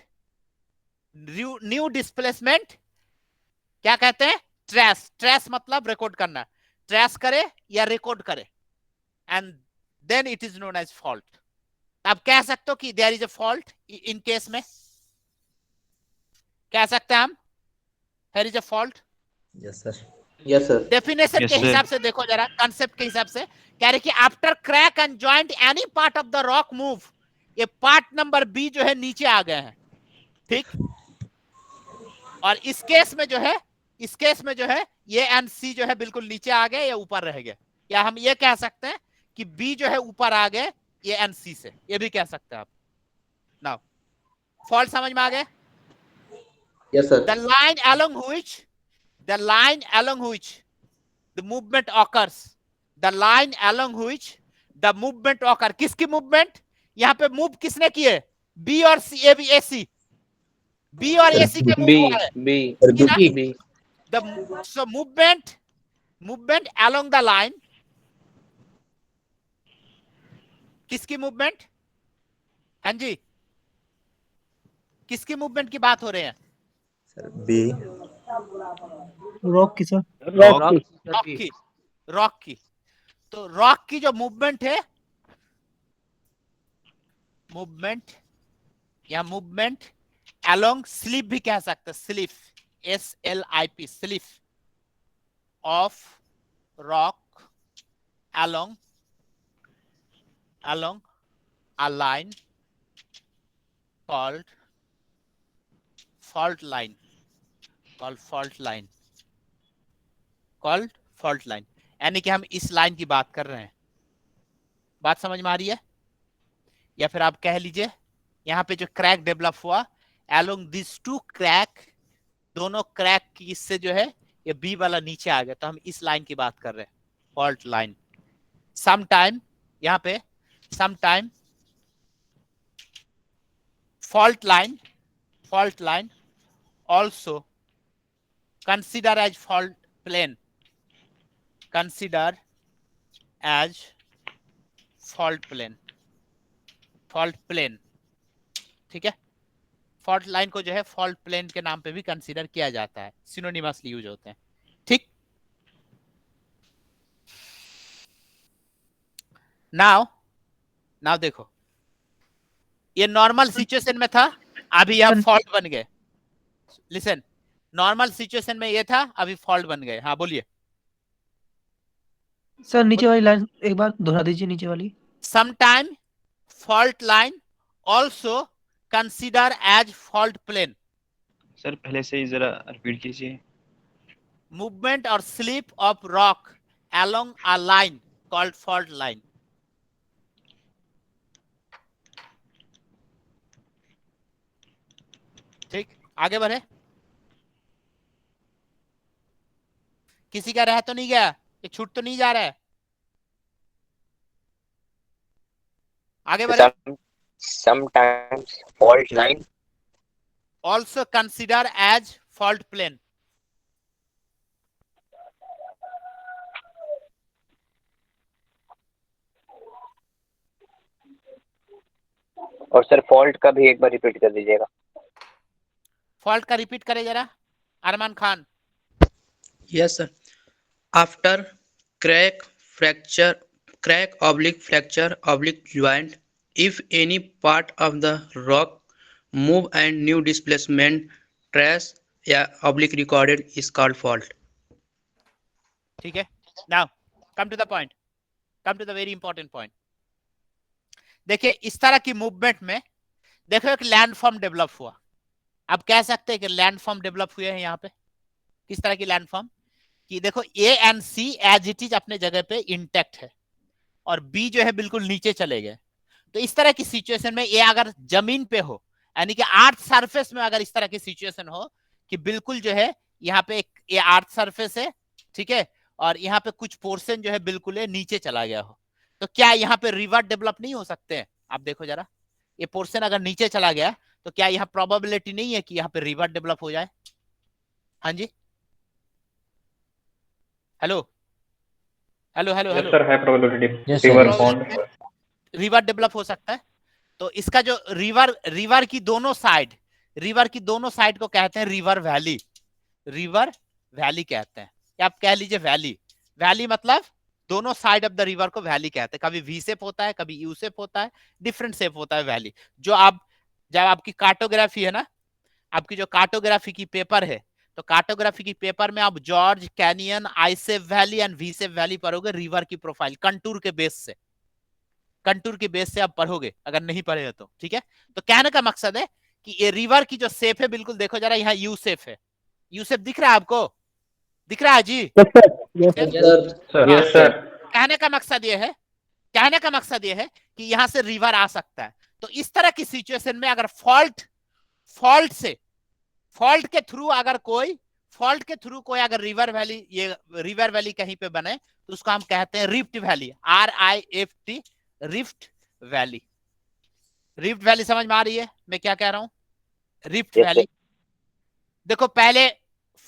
New displacement क्या कहते हैं, ट्रेस मतलब रिकॉर्ड करना, ट्रेस करे या रिकॉर्ड करे, and then it is known as fault. आप कह सकते हो कि there is a fault in case में, कह सकते हैं हम there is a fault. Yes sir. Definition के हिसाब से देखो जरा, कंसेप्ट के हिसाब से कह रहे कि after crack and joint any part of the rock move, ये पार्ट नंबर बी जो है नीचे आ गए हैं. ठीक, और इस केस में जो है ये एंड सी जो है बिल्कुल नीचे आ गए या ऊपर रह गए. या हम ये कह सकते हैं कि बी जो है ऊपर आ गए ये एंड सी से, ये भी कह सकते हैं आप. नाउ फॉल्ट समझ में आ गए. Yes sir. The line along which the movement occurs, किसकी मूवमेंट, यहाँ पे मूव किसने किए, बी और सी, ए सी, बी और ए सी के मूव है. So movement along the line, किसकी मूवमेंट, हाँ जी, किसकी मूवमेंट की बात हो रहे हैं, बी रॉक की सर. रॉक की. तो रॉक की जो मूवमेंट है, मूवमेंट अलोंग स्लिप भी कह सकते हैं, slip, SLIP, slip of rock along a line called fault line. Fault line, यानी कि हम इस लाइन की बात कर रहे हैं। बात समझ में आ रही है? या फिर आप कह लीजिए यहाँ पे जो क्रैक डेवलप हुआ अलोंग दिस टू क्रैक, दोनों क्रैक की इससे जो है ये बी वाला नीचे आ गया, तो हम इस लाइन की बात कर रहे हैं, फॉल्ट लाइन। समटाइम यहाँ पे sometime fault line also consider as fault plane, consider as fault plane, ठीक है। फॉल्ट लाइन को जो है फॉल्ट प्लेन के नाम पे भी कंसीडर किया जाता है, सिनोनिमसली यूज होते हैं, ठीक। नाउ देखो, ये नॉर्मल सिचुएशन में था, अभी यह फॉल्ट बन गए। लिसन, नॉर्मल सिचुएशन में ये था, अभी फॉल्ट बन गए। हाँ बोलिए सर। नीचे वाली लाइन एक बार दोहरा दीजिए, नीचे वाली। Sometime fault line also consider as fault plane. Sir पहले से ही जरा रिपीट कीजिए। मूवमेंट और slip of rock along a line called fault line. ठीक, आगे बढ़े। किसी का रह तो नहीं गया, ये छूट तो नहीं जा रहा है? आगे बढ़े। Sometimes fault line also consider as fault plane। और सर फॉल्ट का भी एक बार रिपीट कर दीजिएगा। फॉल्ट का रिपीट करे जरा Arman Khan. Yes sir. After crack fracture, crack oblique fracture oblique joint, if any part of the rock move and new displacement trace या oblique recorded is called fault। ठीक है, now come to the point, come to the very important point। देखिए इस तरह की movement में देखो एक लैंडफॉर्म डेवलप हुआ। अब कह सकते हैं कि लैंडफॉर्म डेवलप हुए हैं यहाँ पे। किस तरह की लैंडफॉर्म? कि देखो A and C as it is अपने जगह पे इंटैक्ट है और बी जो है बिल्कुल नीचे चले गए। तो इस तरह की सिचुएशन में ये अगर जमीन पे हो, यानी कि अर्थ सरफेस में अगर इस तरह की सिचुएशन हो कि बिल्कुल जो है यहाँ पे ये अर्थ सरफेस है, ठीक है, और यहाँ पे कुछ पोर्शन जो है बिल्कुल नीचे चला गया हो, तो क्या यहाँ पे रिवर डेवलप नहीं हो सकते हैं? आप देखो जरा, ये पोर्शन अगर नीचे चला गया तो क्या यहाँ प्रोबेबिलिटी नहीं है कि यहाँ पे रिवर डेवलप हो जाए? हाँ जी, hello hello hello hello. Sir है probability river pond, river develop हो सकता है। तो इसका जो रिवर की दोनों साइड को कहते हैं रिवर वैली। रिवर वैली कहते हैं, या आप कह लीजिए वैली मतलब दोनों साइड ऑफ द रिवर को वैली कहते हैं। कभी वी शेप होता है, कभी यू शेप होता है, डिफरेंट शेप होता है वैली। जब आपकी कार्टोग्राफी है ना, आपकी जो कार्टोग्राफी की पेपर है, तो कार्टोग्राफी की पेपर में आप George canyon, I shape valley and V shape valley पढ़ोगे। रिवर की प्रोफाइल कंटूर के बेस से आप पढ़ोगे, अगर नहीं पढ़े हो तो, ठीक है। तो कहने का मकसद है कि ये रिवर की जो शेप है, बिल्कुल देखो जरा, यहाँ यू शेप है। यू शेप दिख रहा है आपको? दिख रहा है जी? Yes sir. कहने का मकसद ये है कि यहाँ से रिवर आ सकता है। तो इस तरह की सिचुएशन में अगर फॉल्ट के थ्रू कोई अगर रिवर वैली कहीं पे बने, तो उसको हम कहते हैं rift valley, RIFT, rift valley. Rift valley समझ में आ रही है मैं क्या कह रहा हूं? Rift valley. देखो पहले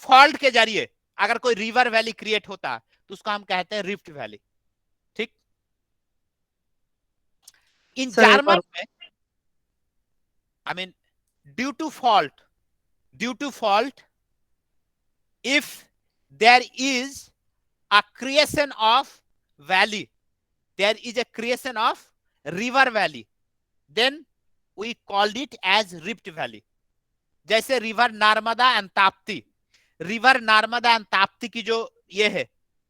फॉल्ट के जरिए अगर कोई रिवर वैली क्रिएट होता है तो उसको हम कहते हैं रिफ्ट वैली, ठीक। इन जर्मन में I mean due to fault if there is a creation of valley, there is a creation of river valley, then we called it as rift valley। जैसे रिवर नर्मदा एंड ताप्ती की जो ये है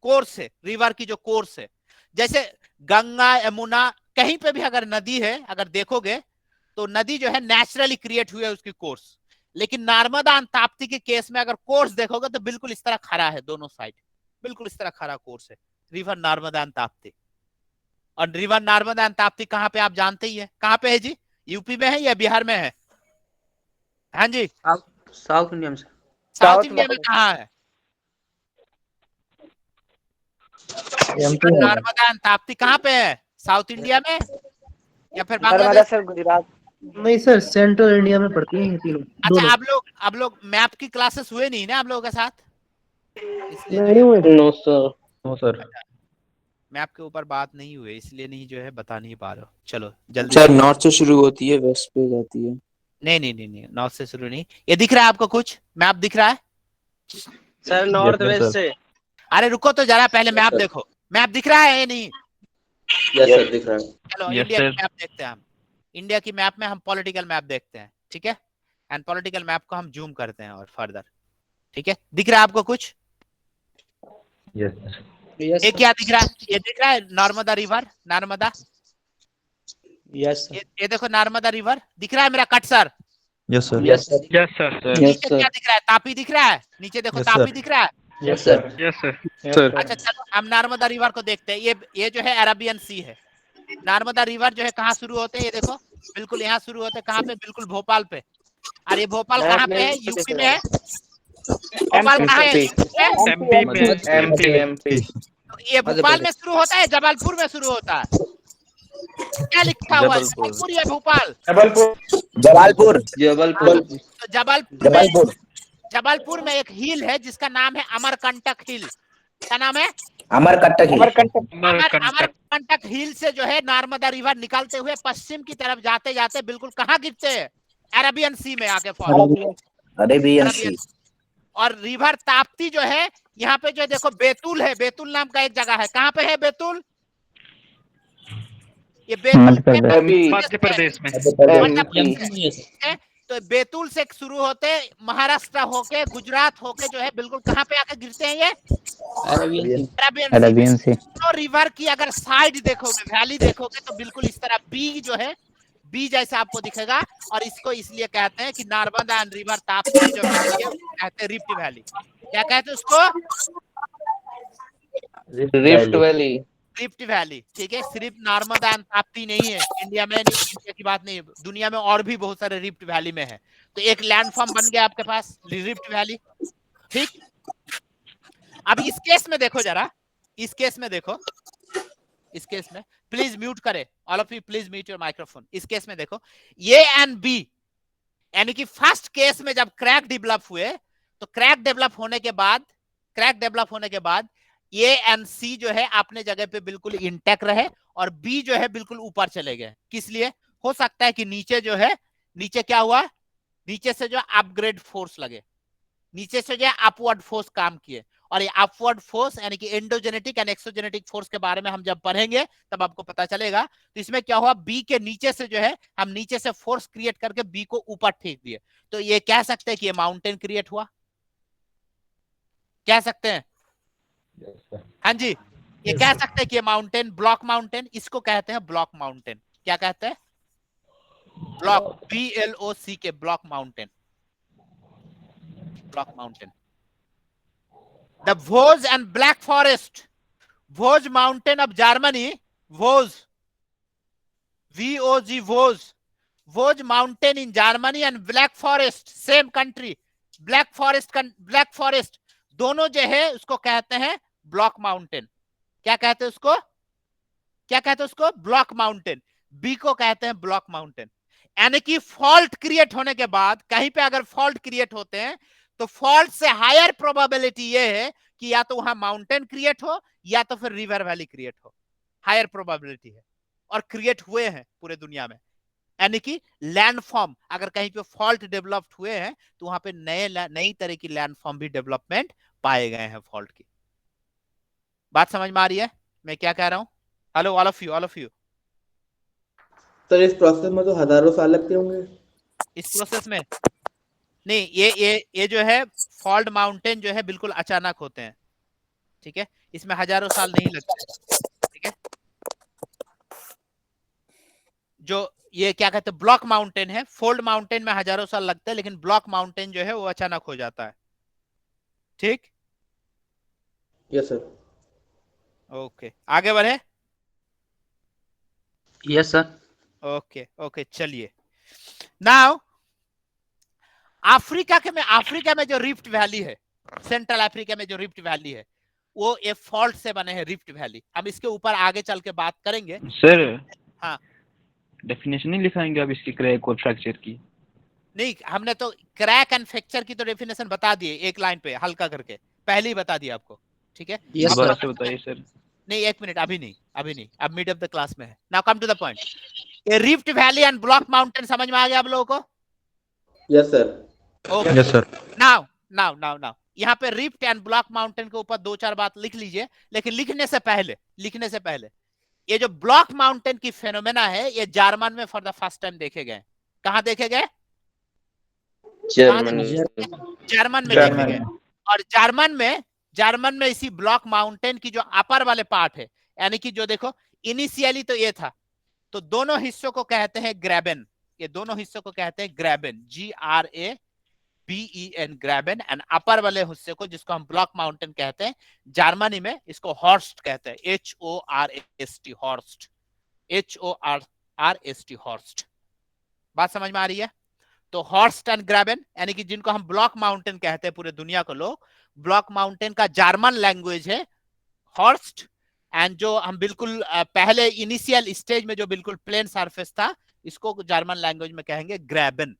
course है, river की जो course है, जैसे गंगा यमुना कहीं पे भी अगर नदी है, अगर देखोगे तो नदी जो है नेचुरली क्रिएट हुई है उसकी कोर्स। लेकिन नर्मदा एंड ताप्ती के केस में अगर कोर्स देखोगे तो बिल्कुल इस तरह खड़ा है दोनों साइड, बिल्कुल इस तरह खड़ा कोर्स है, रिवर नर्मदा एंड ताप्ती। और रिवर नर्मदा एंड ताप्ती कहाँ पे आप जानते ही है, कहाँ पे है जी? यूपी में है या बिहार में है? हाँ जी, साउथ इंडिया में। साउथ इंडिया में कहाँ है? नर्मदा एंड ताप्ती कहाँ पे है? साउथ इंडिया में या फिर बांग्लादेश? सर गुजरात। नहीं सर, सेंट्रल इंडिया में पड़ती हैं ये तीनों। अच्छा, आप लोग मैप की क्लासेस हुए नहीं ना आप लोगों के साथ? नहीं हुए। No sir. No sir. Map के ऊपर बात नहीं हुई, इसलिए नहीं जो है बता नहीं पा रहे हो। चलो जल्दी। सर नॉर्थ से शुरू होती है, वेस्ट पे जाती है। नहीं नहीं नहीं नहीं, नॉर्थ से शुरू नहीं। ये दिख रहा है आपको कुछ मैप दिख रहा है? सर नॉर्थ वेस्ट से। अरे रुको तो जरा, पहले मैप देखो, मैप दिख रहा है या नहीं? यस सर, दिख रहा है। चलो इंडिया की मैप देखते हैं हम। इंडिया की मैप में हम पॉलिटिकल मैप देखते हैं, ठीक है? एंड पॉलिटिकल मैप को हम जूम करते हैं और फर्दर, ठीक है? दिख रहा है आपको कुछ? Yes sir. ये क्या दिख रहा है? ये दिख रहा है Narmada river, Narmada. Yes sir. ये देखो नर्मदा रिवर दिख रहा है मेरा cut sir? Yes sir. Yes sir. Yes sir. नीचे क्या दिख रहा है? तापी दिख रहा है? नीचे देखो Yes, तापी sir. दिख रहा है? Yes sir. Yes sir. अच्छा चलो हम नर्मदा रिवर को देखते हैं। ये जो है अरबियन सी है। नर्मदा रिवर जो है कहाँ शुरू होते हैं? ये देखो बिल्कुल यहाँ शुरू होते हैं। कहाँ पे? बिल्कुल भोपाल पे। और ये भोपाल कहाँ पे है? यूपी में है। भोपाल कहाँ है? एमपी। तो ये भोपाल में शुरू होता है, जबलपुर में शुरू होता है? क्या लिखा हुआ है? जबलपुर या भोपाल? जबलपुर। तो जबलपुर में एक हिल है जिसका नाम है अमरकंटक हिल। क्या नाम है? अमरकंटक हिल से जो है नर्मदा रिवर निकलते हुए पश्चिम की तरफ जाते जाते बिल्कुल कहाँ गिरते हैं? अरेबियन सी में आके अरेबियन सी। और रिवर ताप्ती जो है यहाँ पे जो देखो बेतुल है, बेतुल नाम का एक जगह है। कहाँ पे है बेतुल? ये बेतुल मध्य प्रदेश में। तो बेतुल से शुरू होते महाराष्ट्र होके गुजरात होके जो है बिल्कुल कहाँ पे आके गिरते हैं? ये अरेबियन सी। तो रिवर की अगर साइड देखोगे, वैली देखोगे तो बिल्कुल इस तरह बी जो है, बी जैसा आपको दिखेगा। और इसको इसलिए कहते हैं कि नर्मदा एंड रिवर ताप्ती जो वैली है कहते हैं रिफ्ट वैली। क्या कहते हैं उसको? Rift valley. रिफ्ट वैली, ठीक है? सिर्फ नर्मदा एंड ताप्ती नहीं है इंडिया में, नहीं इंडिया की बात नहीं, दुनिया में और भी बहुत सारे रिफ्ट वैली में है। तो एक लैंडफॉर्म बन गया आपके पास रिफ्ट वैली, ठीक? अब इस केस में देखो जरा, इस केस में देखो, इस केस में प्लीज म्यूट करे, all of you please mute your microphone. इस केस में देखो ए एंड बी, यानी कि फर्स्ट केस में जब क्रैक डेवलप हुए तो क्रैक डेवलप होने के बाद ए एंड सी जो है अपने जगह पे बिल्कुल इंटैक्ट रहे और बी जो है बिल्कुल ऊपर चले गए। किस लिए? हो सकता है कि नीचे जो है, नीचे क्या हुआ? नीचे से जो अपग्रेड फोर्स लगे, नीचे से जो है अपवर्ड फोर्स काम किए। और ये अपवर्ड फोर्स यानी कि एंडोजेनेटिक एंड एक्सोजेनेटिक फोर्स के बारे में हम जब पढ़ेंगे तब आपको पता चलेगा। तो इसमें क्या हुआ? बी के नीचे से जो है हम नीचे से फोर्स क्रिएट करके बी को ऊपर फेंक दिए। तो ये कह सकते हैं कि ये माउंटेन क्रिएट हुआ, कह सकते हैं? हाँ जी, ये कह सकते हैं कि ये माउंटेन, ब्लॉक माउंटेन, इसको कहते हैं ब्लॉक माउंटेन। क्या कहते हैं? ब्लॉक, BLOC के, block mountain, block mountain. The Vosges and Black Forest, Vosges mountain of Germany, Vosges, VOG, Vosges mountain in Germany and Black Forest, same country, Black Forest दोनों जो है उसको कहते हैं ब्लॉक माउंटेन। क्या कहते हैं उसको? क्या कहते हैं उसको? Block mountain. बी को कहते हैं ब्लॉक माउंटेन। यानी कि फॉल्ट क्रिएट होने के बाद, कहीं पे अगर फॉल्ट क्रिएट होते हैं तो फॉल्ट से हायर प्रोबेबिलिटी ये है कि या तो वहां माउंटेन क्रिएट हो या तो फिर रिवर वैली क्रिएट हो, हायर प्रोबेबिलिटी है। और क्रिएट हुए हैं पूरे दुनिया में। यानी कि लैंडफॉर्म अगर कहीं पे फॉल्ट डेवलप्ड हुए हैं तो वहां पे नई तरह की लैंडफॉर्म भी डेवलपमेंट पाए गए हैं फॉल्ट की। बात समझ में आ रही है मैं क्या कह रहा हूं? Hello all of you. Sir इस प्रोसेस में तो हजारों साल लगते होंगे। इस प्रोसेस में नहीं, ये जो है फॉल्ट माउंटेन जो है बिल्कुल अचानक होते हैं, ठीक है? इसमें हजारों साल नहीं लगते, ठीक है? जो ये क्या कहते हैं ब्लॉक माउंटेन है, फोल्ड माउंटेन में हजारों साल लगते हैं, लेकिन ब्लॉक माउंटेन जो है वो अचानक हो जाता है, ठीक? Yes sir. ओके आगे बढ़े। Yes sir. ओके ओके चलिए। नाउ अफ्रीका में जो रिफ्ट वैली है, सेंट्रल अफ्रीका में जो रिफ्ट वैली है, वो एक फॉल्ट से बने हैं रिफ्ट वैली। हम इसके ऊपर आगे चल के बात करेंगे। सर हाँ डेफिनेशन नहीं लिखाएंगे आप इसकी क्रैक और फ्रैक्चर की? नहीं, हमने तो क्रैक एंड फ्रैक्चर की तो डेफिनेशन बता दिए एक लाइन पे हल्का करके, पहले ही बता दिया आपको, ठीक है। यस दोबारा सर। से बताइए सर। नहीं एक मिनट, अभी नहीं, अब मिड ऑफ द क्लास में है। Now come to the point. ये rift valley and block mountain समझ में आ गया आप लोगों को? Yes sir. Okay yes sir. Now यहाँ पे रिफ्ट एंड ब्लॉक माउंटेन के ऊपर 2-4 बात लिख लीजिए, लेकिन लिखने से पहले ये जो ब्लॉक माउंटेन की फेनोमेना है, ये जर्मन में फॉर द फर्स्ट टाइम देखे गए। कहाँ देखे गए? जर्मन में देखे गए। और जर्मन में इसी ब्लॉक माउंटेन की जो अपर वाले पार्ट है, यानी कि जो देखो इनिशियली तो ये था, तो दोनों हिस्सों को कहते हैं ग्रैबेन। ये दोनों हिस्सों को कहते हैं ग्रैबेन, GRABEN, ग्रैबेन। एंड अपर वाले हिस्से को, जिसको हम ब्लॉक माउंटेन कहते हैं, जर्मनी में इसको हॉर्स्ट कहते हैं, HORST, हॉर्स्ट। बात समझ में आ रही है? तो हॉर्स्ट एंड ग्रैबेन, यानी कि जिनको हम ब्लॉक माउंटेन कहते हैं, पूरे दुनिया को लोग, ब्लॉक माउंटेन का जर्मन लैंग्वेज है हॉर्स्ट। एंड जो हम बिल्कुल पहले इनिशियल स्टेज में जो बिल्कुल प्लेन सरफेस था, इसको जर्मन लैंग्वेज में कहेंगे ग्रैबेन।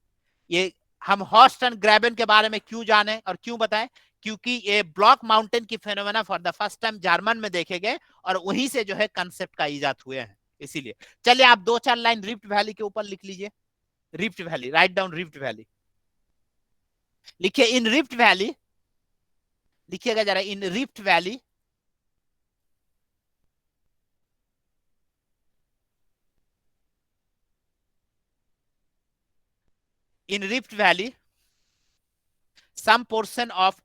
ये हम हॉर्स्ट एंड ग्रैबेन के बारे में क्यों जाने और क्यों बताएं? क्योंकि ये ब्लॉक माउंटेन की phenomena for the first time German में देखे गए, और वहीं से जो है कंसेप्ट का इजाद हुए हैं, इसीलिए। चलिए आप 2-4 लाइन रिफ्ट वैली के ऊपर लिख लीजिए। Rift valley, right down rift valley. लिखिए इन रिफ्ट वैली, लिखिएगा जरा, in rift valley some portion of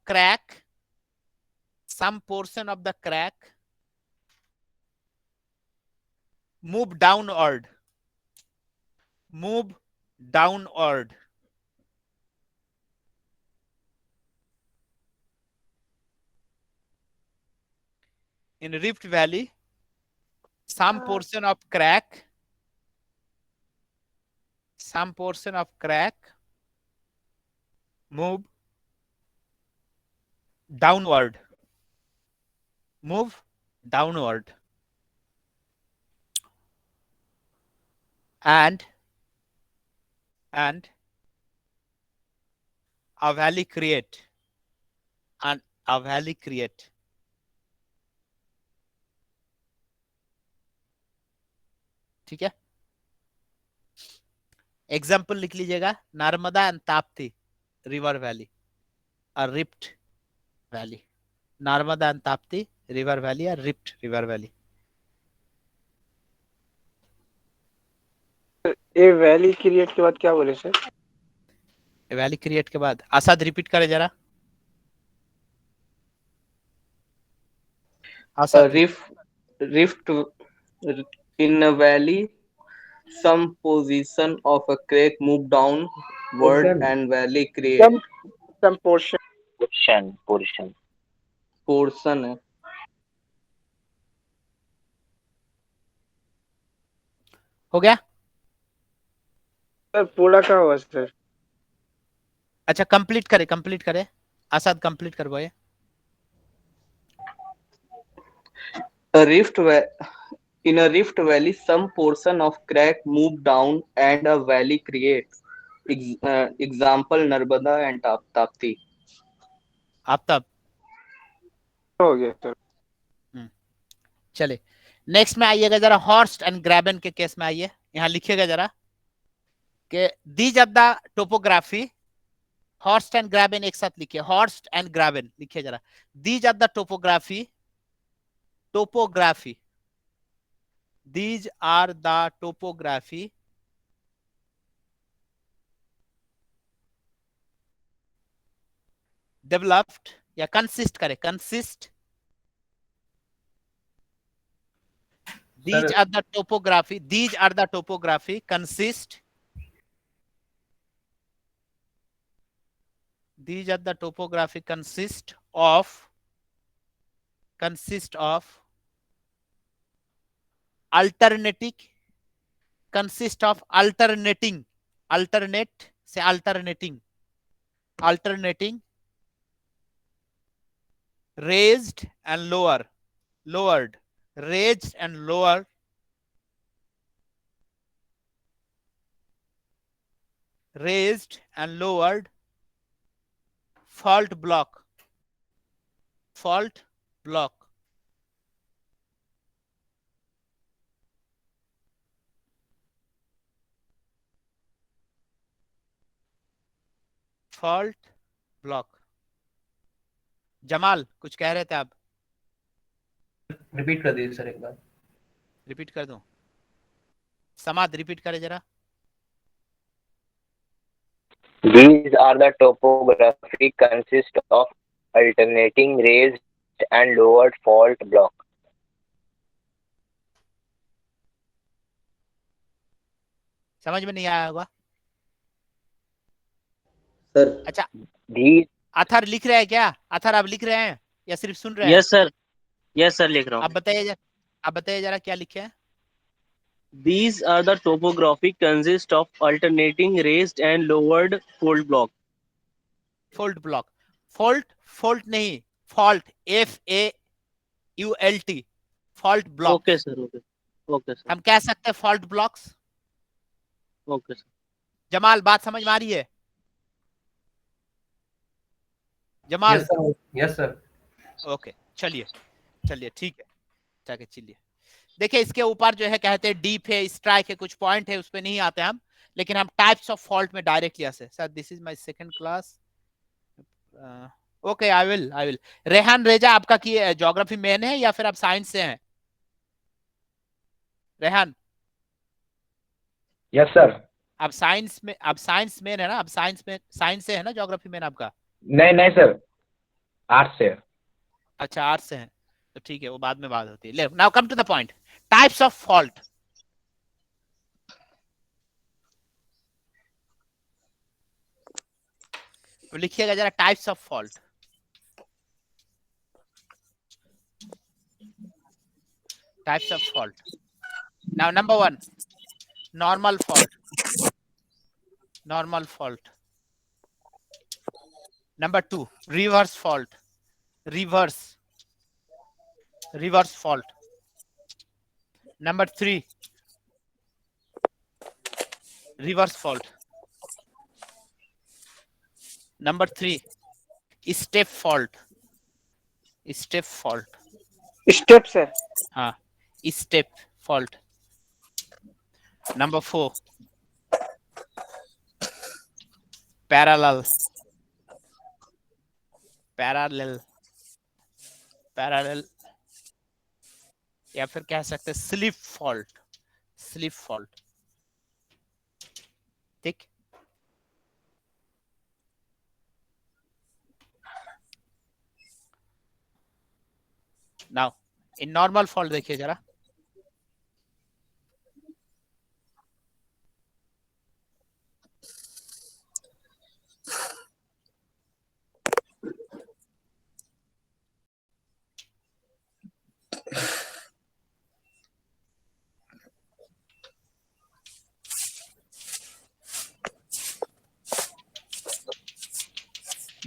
the crack move downward in Rift Valley. Some portion of crack move downward and a valley create ठीक है। Example लिख लीजिएगा, Narmada and Tapti river valley और rift valley. Narmada and Tapti river valley और rift river valley. ये valley create के बाद क्या बोले सर? वैली क्रिएट के बाद आसाद रिपीट करे जरा। rift in a valley, some position of a crack move downward and valley create some portion है। हो गया सर? पूरा क्या हुआ सर? अच्छा कंप्लीट करे आसाद, कंप्लीट करवाइए। In a rift valley, some portion of crack move down and a valley create. Example Narbada and Tapti. Aftab हो गया सर। चले नेक्स्ट में आइएगा जरा, हॉर्स्ट एंड ग्रैबन के केस में आइए। यहाँ लिखिएगा जरा कि these are the topography, horst and graben एक साथ लिखिए, हॉर्स्ट एंड ग्रैबन लिखिए जरा। These are the topography these are the topography developed या consist करे, consist these are the topography consist of consist of alternating, consist of alternating, alternate से alternating, alternating raised and lower, lowered, raised and lower, raised and lowered fault block, fault block. fault block. Jamal कुछ कह रहे थे आप? Repeat कर दीजिए sir एक बार। Repeat कर दूं? समाद रिपीट करे जरा। These are the topography consist of alternating raised and lowered fault block. समझ में नहीं आया होगा सर। अच्छा, These अथर लिख रहे हैं क्या? अथर आप लिख रहे हैं या सिर्फ सुन रहे हैं? यस सर, यस सर लिख रहा हूँ। आप बताइए जरा, आप बताइए जरा क्या लिखे हैं? These are the topography consist of alternating raised and lowered fault block. Fold block, fault, fault नहीं, fault, FAULT, fault block. Okay sir, okay okay sir, हम कह सकते हैं fault blocks. Okay sir. Jamal बात समझ में आ रही है? जमाल? Yes sir. ओके, चलिए चलिए ठीक है, जाके चलिए। देखिए इसके ऊपर जो है कहते हैं डीप है, स्ट्राइक है, कुछ पॉइंट है, उस पे नहीं आते हम, लेकिन हम टाइप्स ऑफ फॉल्ट में डायरेक्टली आते हैं। Sir this is my second class. Okay, I will. Rehan रेजा, आपका की ज्योग्राफी मेन है या फिर आप साइंस से हैं? रेहान? Yes sir. आप साइंस मेन है ना? आप साइंस से है ना? ज्योग्राफी मेन आपका? नहीं सर, आर्ट्स से। अच्छा, आर्ट्स से हैं, तो ठीक है, वो बाद में बात होती है। Now come to the point, types of fault. तो लिखिएगा जरा types of fault. Types of fault. Now number 1, normal fault, normal fault. Number 2, reverse fault, reverse fault. Number 3, reverse fault. Number 3, step fault, step fault. Step sir. हाँ, step fault. Number 4, parallel, parallel या फिर कह सकते हैं slip fault, slip fault. ठीक। Now in normal fault देखिए जरा।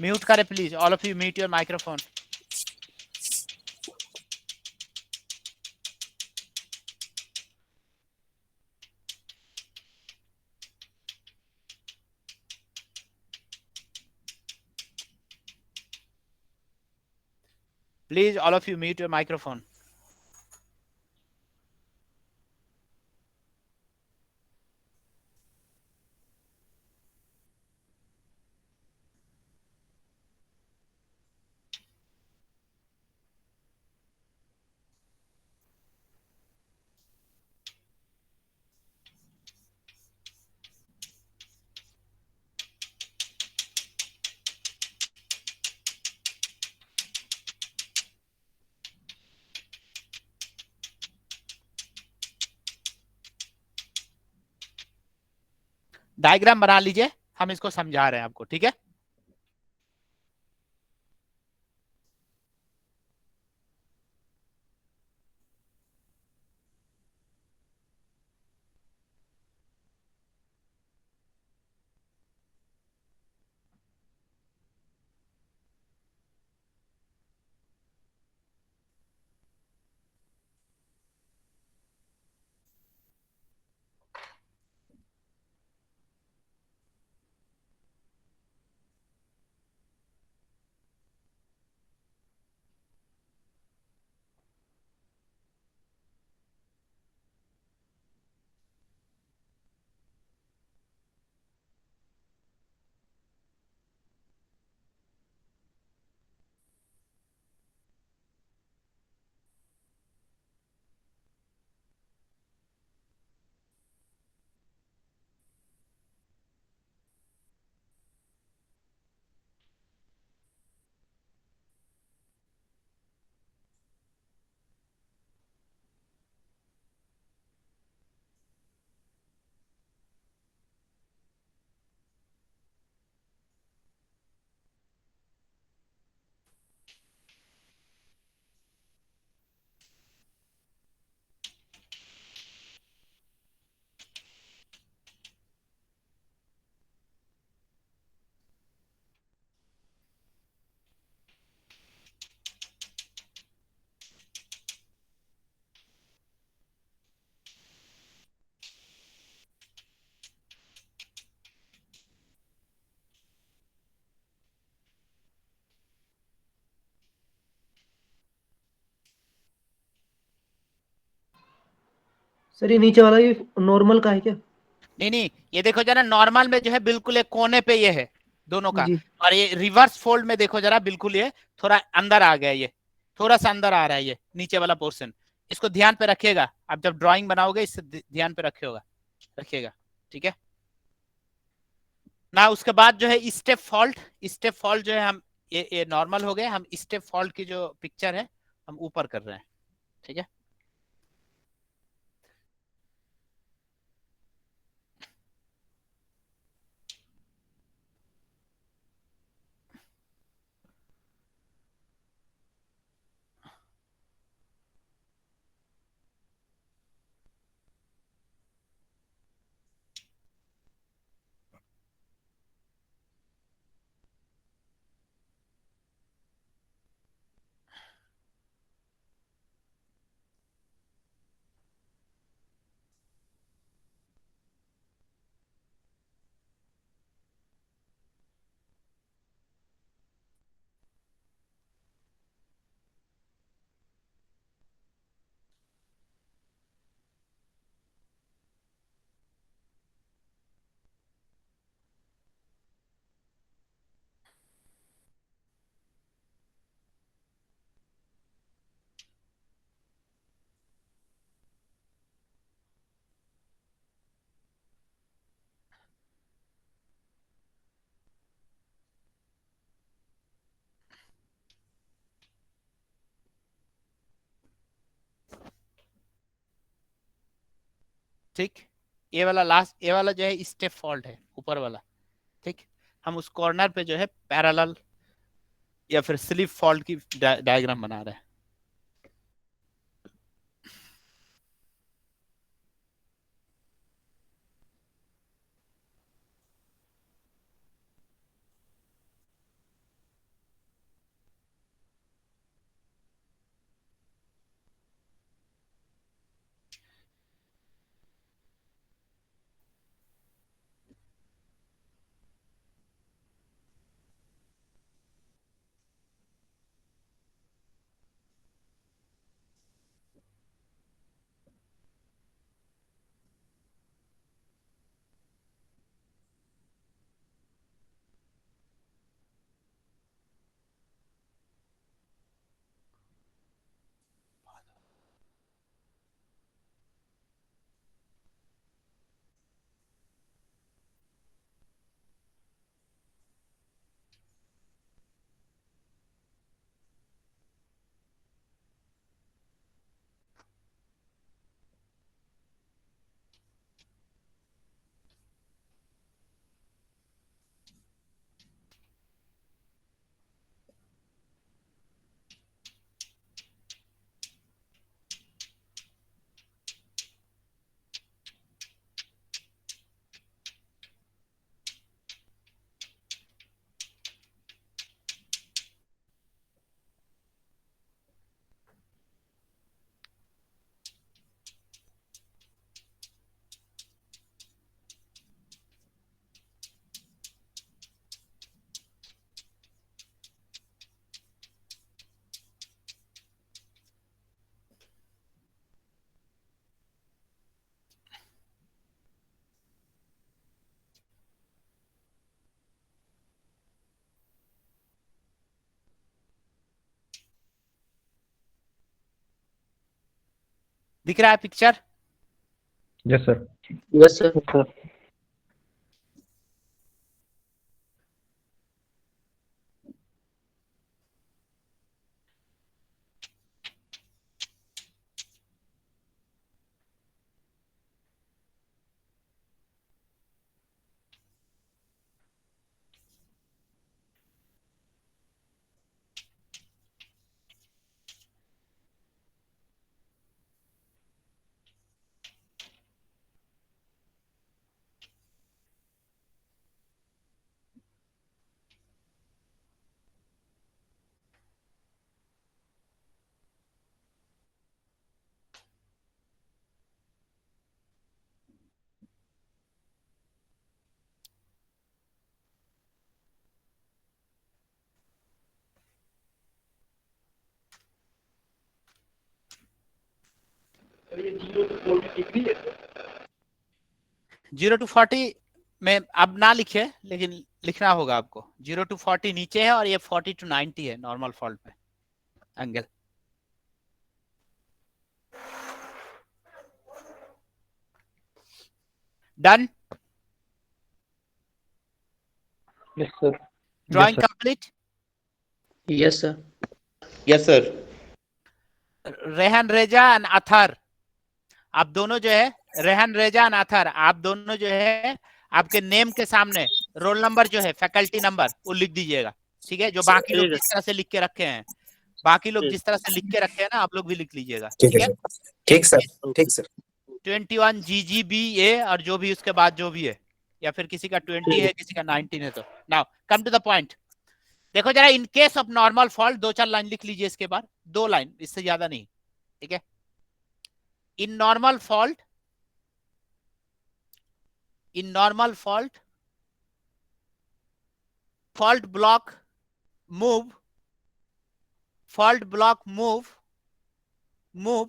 Mute करें please, all of you mute your microphone. Please, all of you mute your microphone. Diagram बना लीजिए, हम इसको समझा रहे हैं आपको, ठीक है? सर ये नीचे वाला ये नॉर्मल का है क्या? नहीं नहीं, ये देखो जरा, नॉर्मल में जो है बिल्कुल एक कोने पे ये है दोनों का, जी। और ये रिवर्स फोल्ड में देखो जरा, बिल्कुल ये थोड़ा अंदर आ गया, ये थोड़ा सा अंदर आ रहा है, ये नीचे वाला पोर्शन। इसको ध्यान पे रखिएगा, आप जब ड्राइंग बनाओगे इससे ध्यान पे रखिएगा, ठीक है ना। उसके बाद जो है स्टेप फॉल्ट जो है, हम ये नॉर्मल हो गए, हम स्टेप फॉल्ट की जो पिक्चर है हम ऊपर कर रहे हैं, ठीक है। ठीक, ये वाला लास्ट, ये वाला जो है स्टेप फॉल्ट है ऊपर वाला, ठीक। हम उस कॉर्नर पे जो है पैरेलल या फिर स्लिप फॉल्ट की डायग्राम बना रहे हैं। दिख रहा है picture? Yes sir. Yes sir. 0 to 40 में अब ना लिखे, लेकिन लिखना होगा आपको। 0 to 40 नीचे है और ये 40 to 90 है नॉर्मल फॉल्ट पे angle. Done? Yes, sir. Drawing complete? Yes, sir. Yes sir. Rehan रेजा एंड अथर, आप दोनों जो है, रेहान रेजा एंड अथर, आप दोनों जो है आपके नेम के सामने रोल नंबर जो है, फैकल्टी नंबर, वो लिख दीजिएगा, ठीक है? जो बाकी लोग जिस तरह से लिख के रखे हैं, बाकी लोग जिस तरह से लिख के रखे हैं ना, आप लोग भी लिख लीजिएगा, ठीक ठीक है है? सर, ठीक सर, ठीक सर। 21 GGBA और जो भी उसके बाद जो भी है, या फिर किसी का 20 है, किसी का 19 है। तो now come to the point. देखो जरा, in case of normal fault 2-4 line लिख लीजिए इसके बाद, 2 लाइन, इससे ज्यादा नहीं, ठीक है? इन normal fault, fault block move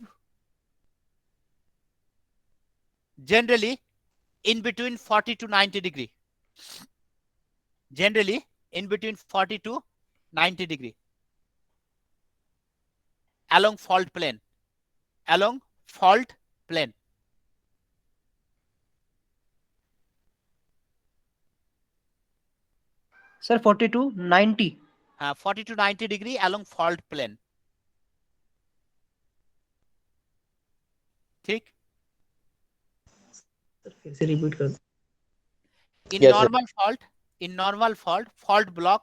generally in between 40 to 90 degree, generally in between 40 to 90 degree along fault plane, Sir, 40 to 90. 40 to 90 degree along fault plane, ठीक? फिर से रिपीट कर दो। In normal fault, fault block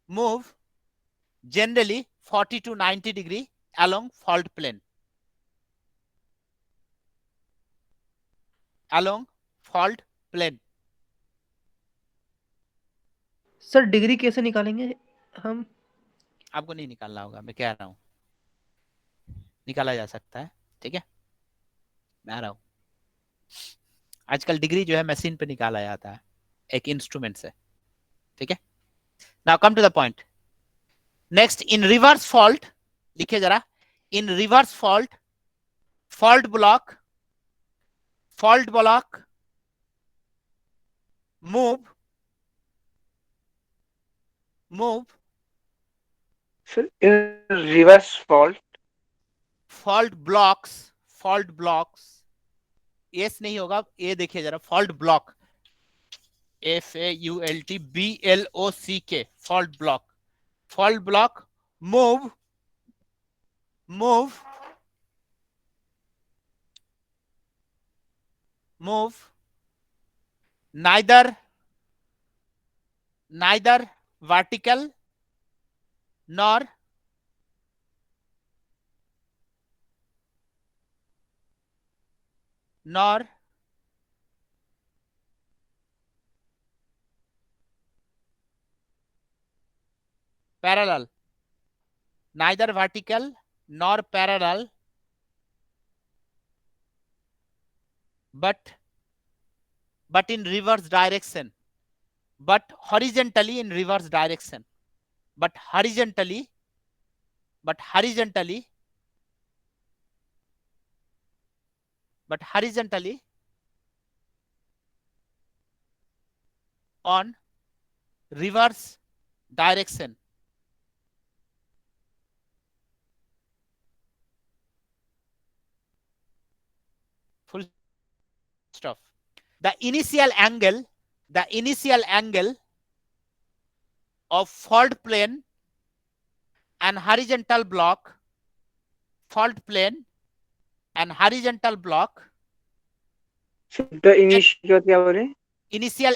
move generally 40 to 90 degree along fault plane, sir degree कैसे निकालेंगे हम? आपको नहीं निकालना होगा, मैं कह रहा हूं, निकाला जा सकता है, ठीक है? मैं आ रहा हूं। आजकल डिग्री जो है मशीन पे निकाला जाता है एक इंस्ट्रूमेंट से, ठीक है? Now come to the point. Next, in reverse fault, लिखिए जरा, in reverse fault, fault block move Sir, in reverse fault, fault blocks, S नहीं होगा, ये देखिए जरा, fault block, FAULT BLOCK, fault block move neither vertical nor parallel, neither vertical nor parallel, but in reverse direction, but horizontally in reverse direction, but horizontally on reverse direction. Full stop. The initial angle of fault plane and horizontal block, the initial क्या बोले? initial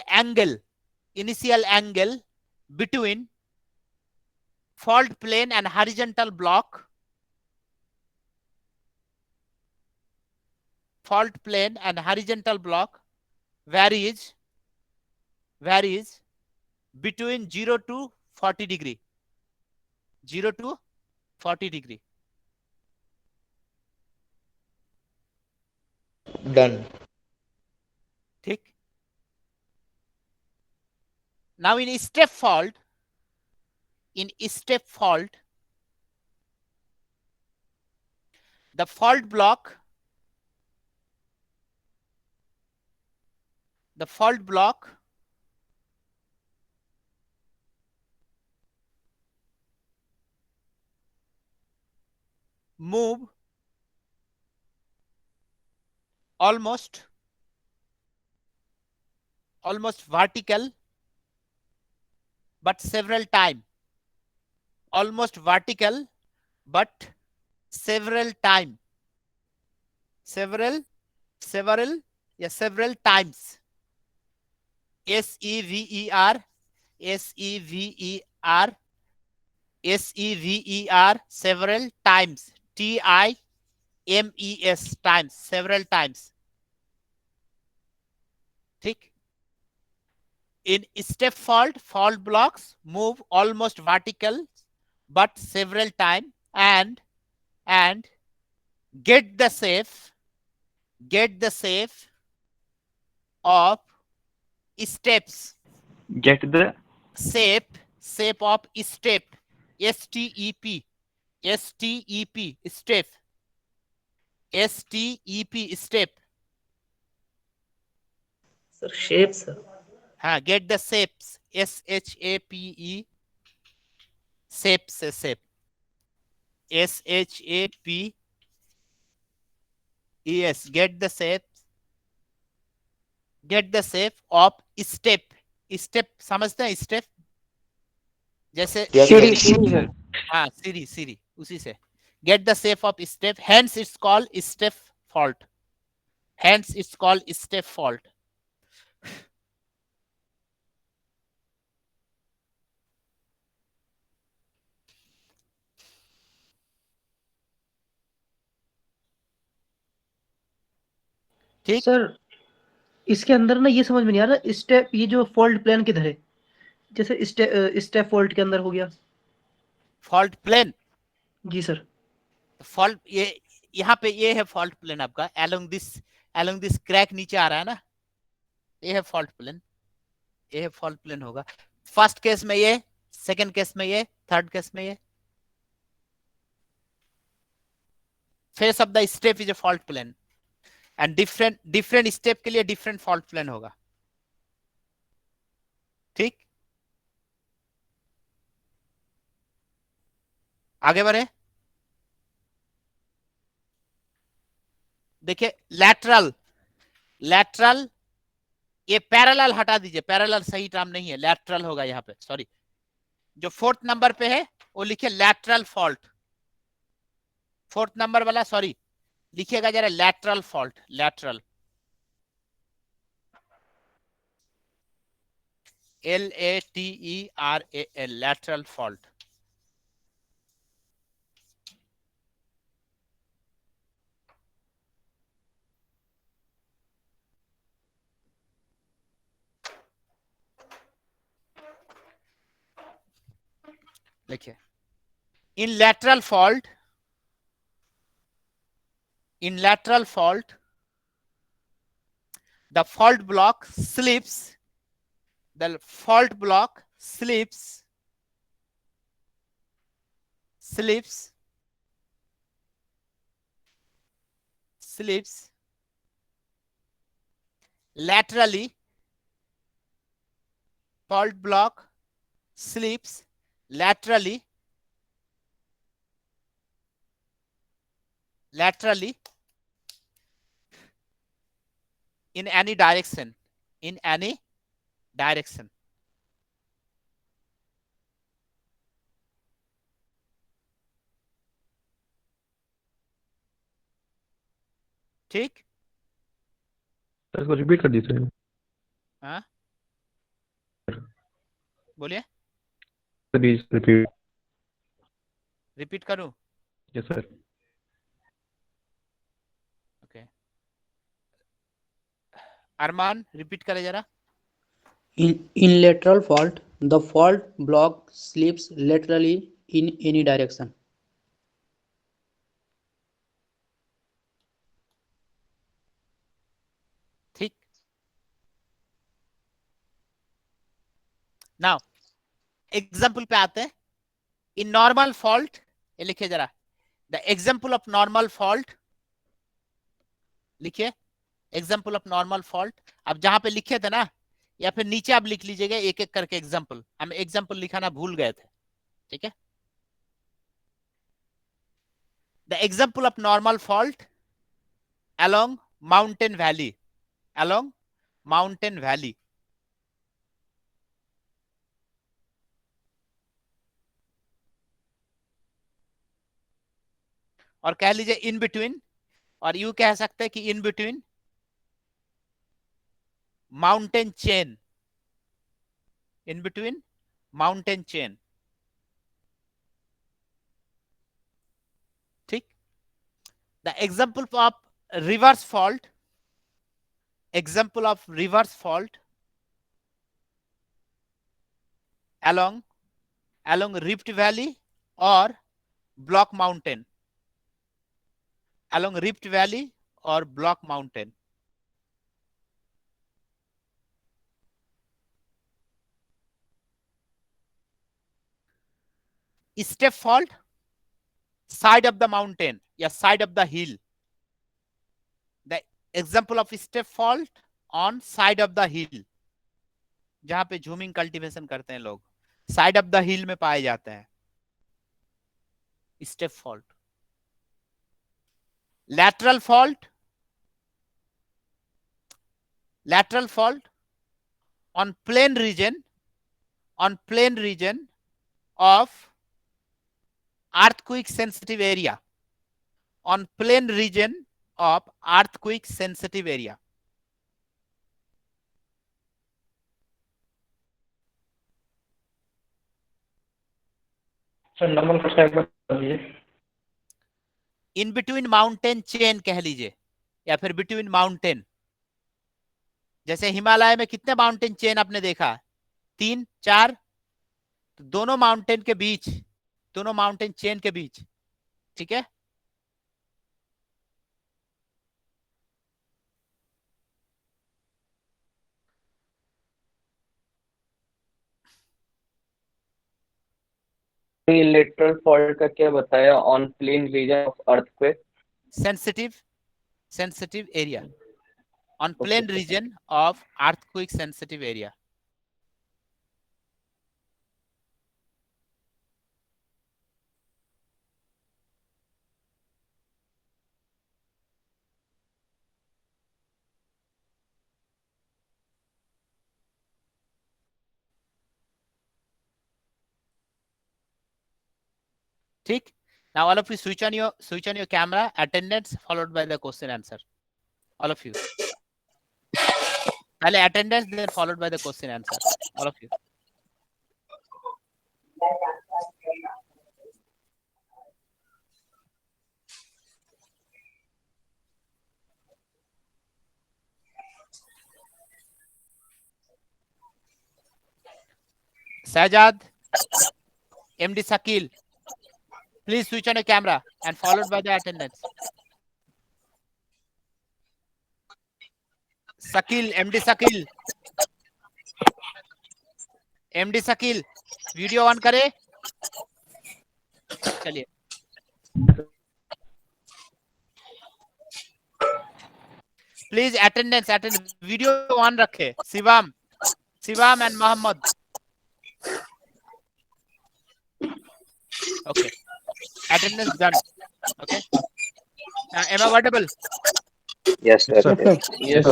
angle between fault plane and horizontal block, varies between 0 to 40 degree. Done. ठीक? Now in step fault, the fault block move almost vertical but several time, almost vertical but several time, several times, SEVER several times, TIMES times, several times. ठीक. In step fault blocks move almost vertical but several times and get the shape of steps. Get the shape of step, STEP, step, step. Sir, shape, sir. हाँ, get the shapes, SHAPE, shapes, shape, SHAPES, get the shape of step. Step समझते हैं? Step जैसे सीढ़ी, हाँ, सीढ़ी उसी से. Get the shape of step, hence it's called step fault. ठीक. सर इसके अंदर ना ये समझ में नहीं आ रहा, स्टेप, ये जो फॉल्ट प्लान किधर है? जैसे स्टेप फॉल्ट के अंदर हो गया फॉल्ट प्लेन. जी सर. फॉल्ट ये यहाँ पे ये है फॉल्ट प्लेन आपका, along this क्रैक नीचे आ रहा है ना, ये है फॉल्ट प्लेन. ये है फॉल्ट प्लेन होगा. फर्स्ट केस में ये, सेकंड केस में ये, थर्ड केस में ये. Face of the step is a fault plane and different step के लिए डिफरेंट फॉल्ट प्लेन होगा. ठीक. आगे बढ़े. देखिए लैटरल ये पैरेलल हटा दीजिए, पैरेलल सही टर्म नहीं है, लैटरल होगा यहाँ पे. सॉरी, जो 4th नंबर पे है वो लिखिए लैटरल फॉल्ट. 4th नंबर वाला सॉरी लिखिएगा जरा, lateral fault. Lateral LATERAL lateral fault. देखिए, in lateral fault the fault block slips laterally. Fault block slips laterally in any direction. ठीक. सर इसको रिपीट कर दीजिए. हाँ, बोलिए. प्लीज रिपीट करूं? Yes sir. ओके, अरमान रिपीट करे जरा. In lateral fault, the fault block slips laterally in any direction. ठीक. नाउ एग्जाम्पल पे आते हैं. इन नॉर्मल फॉल्ट, ये लिखिए जरा, the example of normal fault लिखिए, एग्जाम्पल ऑफ नॉर्मल फॉल्ट। अब जहां पे लिखे थे ना, या फिर नीचे आप लिख लीजिएगा एक एक करके एग्जाम्पल, हम एग्जाम्पल लिखाना भूल गए थे, ठीक है। The example of normal fault along mountain valley, along mountain valley, और कह लीजिए इन बिटवीन, और यू कह सकते हैं कि in between mountain chain, in between mountain chain, ठीक। The example of reverse fault, example of reverse fault along Rift Valley or Block Mountain, along Rift Valley or Block Mountain, step fault side of the mountain या side of the hill, the example of step fault on side of the hill, जहां पे झूमिंग cultivation करते हैं लोग, side of the हिल में पाए जाते हैं step fault. Lateral fault, lateral fault on plain region, on plain region of earthquake sensitive area, on plain region of earthquake sensitive area. Sir normal fault का एक बार बता दीजिए। इन बिटवीन माउंटेन चेन कह लीजिए, या फिर बिटवीन माउंटेन। जैसे हिमालय में कितने माउंटेन चेन आपने देखा, 3 4, तो दोनों माउंटेन के बीच, दोनों माउंटेन चेन के बीच, ठीक है। लेटरल फॉल्ट का क्या बताया, on plain region of earthquake, sensitive area, on plain region of earthquake sensitive area. ठीक, now all of you switch on your camera, attendance followed by the question answer, all of you. पहले attendance, then followed by the question answer, all of you. Sajad, MD Sakil, please switch on your camera and followed by the attendance. Sakil, MD Sakil, MD Sakil, video on करे, चलिए। Please attendance, video on रखे। Shivam and Mohammad, okay, attendance done, okay. Am I audible? Yes sir, Yes,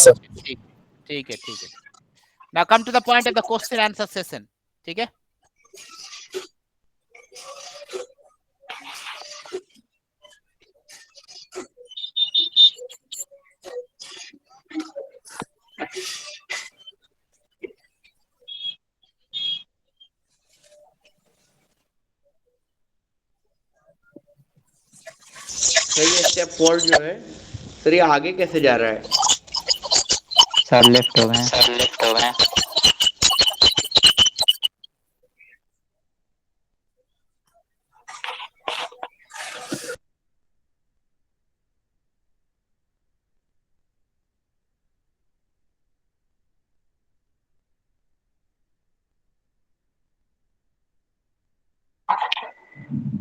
sir. ठीक है। Now come to the point of the question answer session, ठीक है। Sir ये step fault जो है सर ये आगे कैसे जा रहा है? सर लेफ्ट हो गए।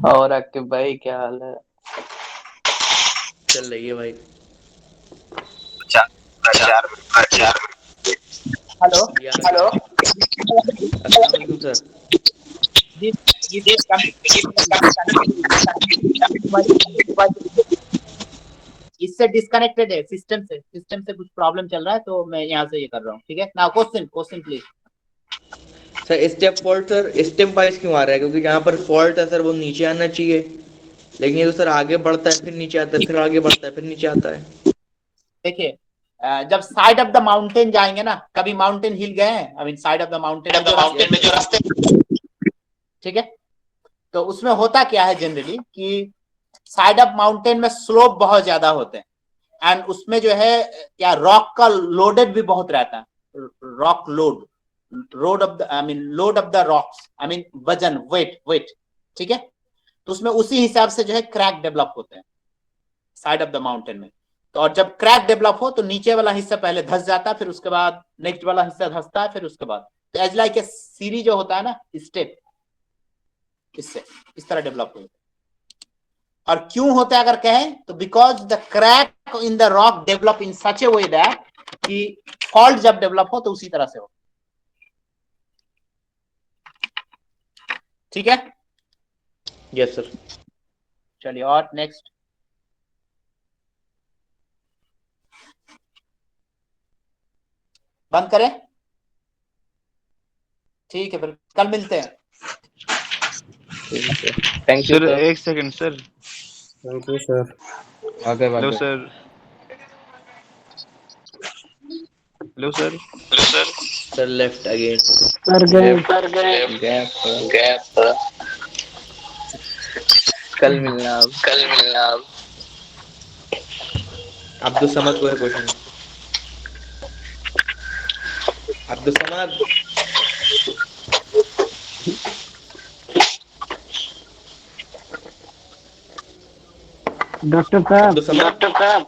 और आकिब भाई क्या हाल है? चल रही है भाई। हेलो हेलो अस्सलाम वालेकुम सर। इससे डिस्कनेक्टेड है, सिस्टम से कुछ प्रॉब्लम चल रहा है, तो मैं यहाँ से ये कर रहा हूँ। ठीक है ना? Question please. Sir step fault sir step wise क्यों आ रहा है? क्योंकि जहाँ पर फॉल्ट है सर वो नीचे आना चाहिए, लेकिन ये तो सर आगे बढ़ता है फिर नीचे आता है, फिर आगे बढ़ता है फिर नीचे आता है। देखिए जब साइड ऑफ द माउंटेन जाएंगे ना, कभी माउंटेन हिल गए हैं? I mean side of the mountain में जो रास्ते, ठीक है, तो उसमें होता क्या है जनरली कि साइड ऑफ माउंटेन में स्लोप बहुत ज्यादा होते हैं, एंड उसमें जो है क्या रॉक का लोडेड भी बहुत रहता है, rock load of the load of the rocks, वजन, वेट, ठीक है। तो उसमें उसी हिसाब से जो है क्रैक डेवलप होते हैं साइड ऑफ द माउंटेन में। तो और जब क्रैक डेवलप हो तो नीचे वाला हिस्सा पहले धंस जाता है, फिर उसके बाद नेक्स्ट वाला हिस्सा धंसता है, फिर उसके बाद तो एज लाइक ए सीरी जो होता है ना, स्टेप, इससे इस तरह डेवलप होता है। और क्यों होता है अगर कहें तो because the crack in the rock develop in such A way that कि फॉल्ट जब डेवलप हो तो उसी तरह से हो। ठीक है? Yes sir. चलिए और नेक्स्ट। बंद करें? ठीक है, फिर कल मिलते हैं। Thank you sir. सर। एक second sir. Thank you sir. Hello sir. Hello sir. Sir left again. Sir gap कल मिलना अब। अब्दुल समद को है क्वेश्चन। अब्दुल समद। डॉक्टर साहब अब्दुल समद।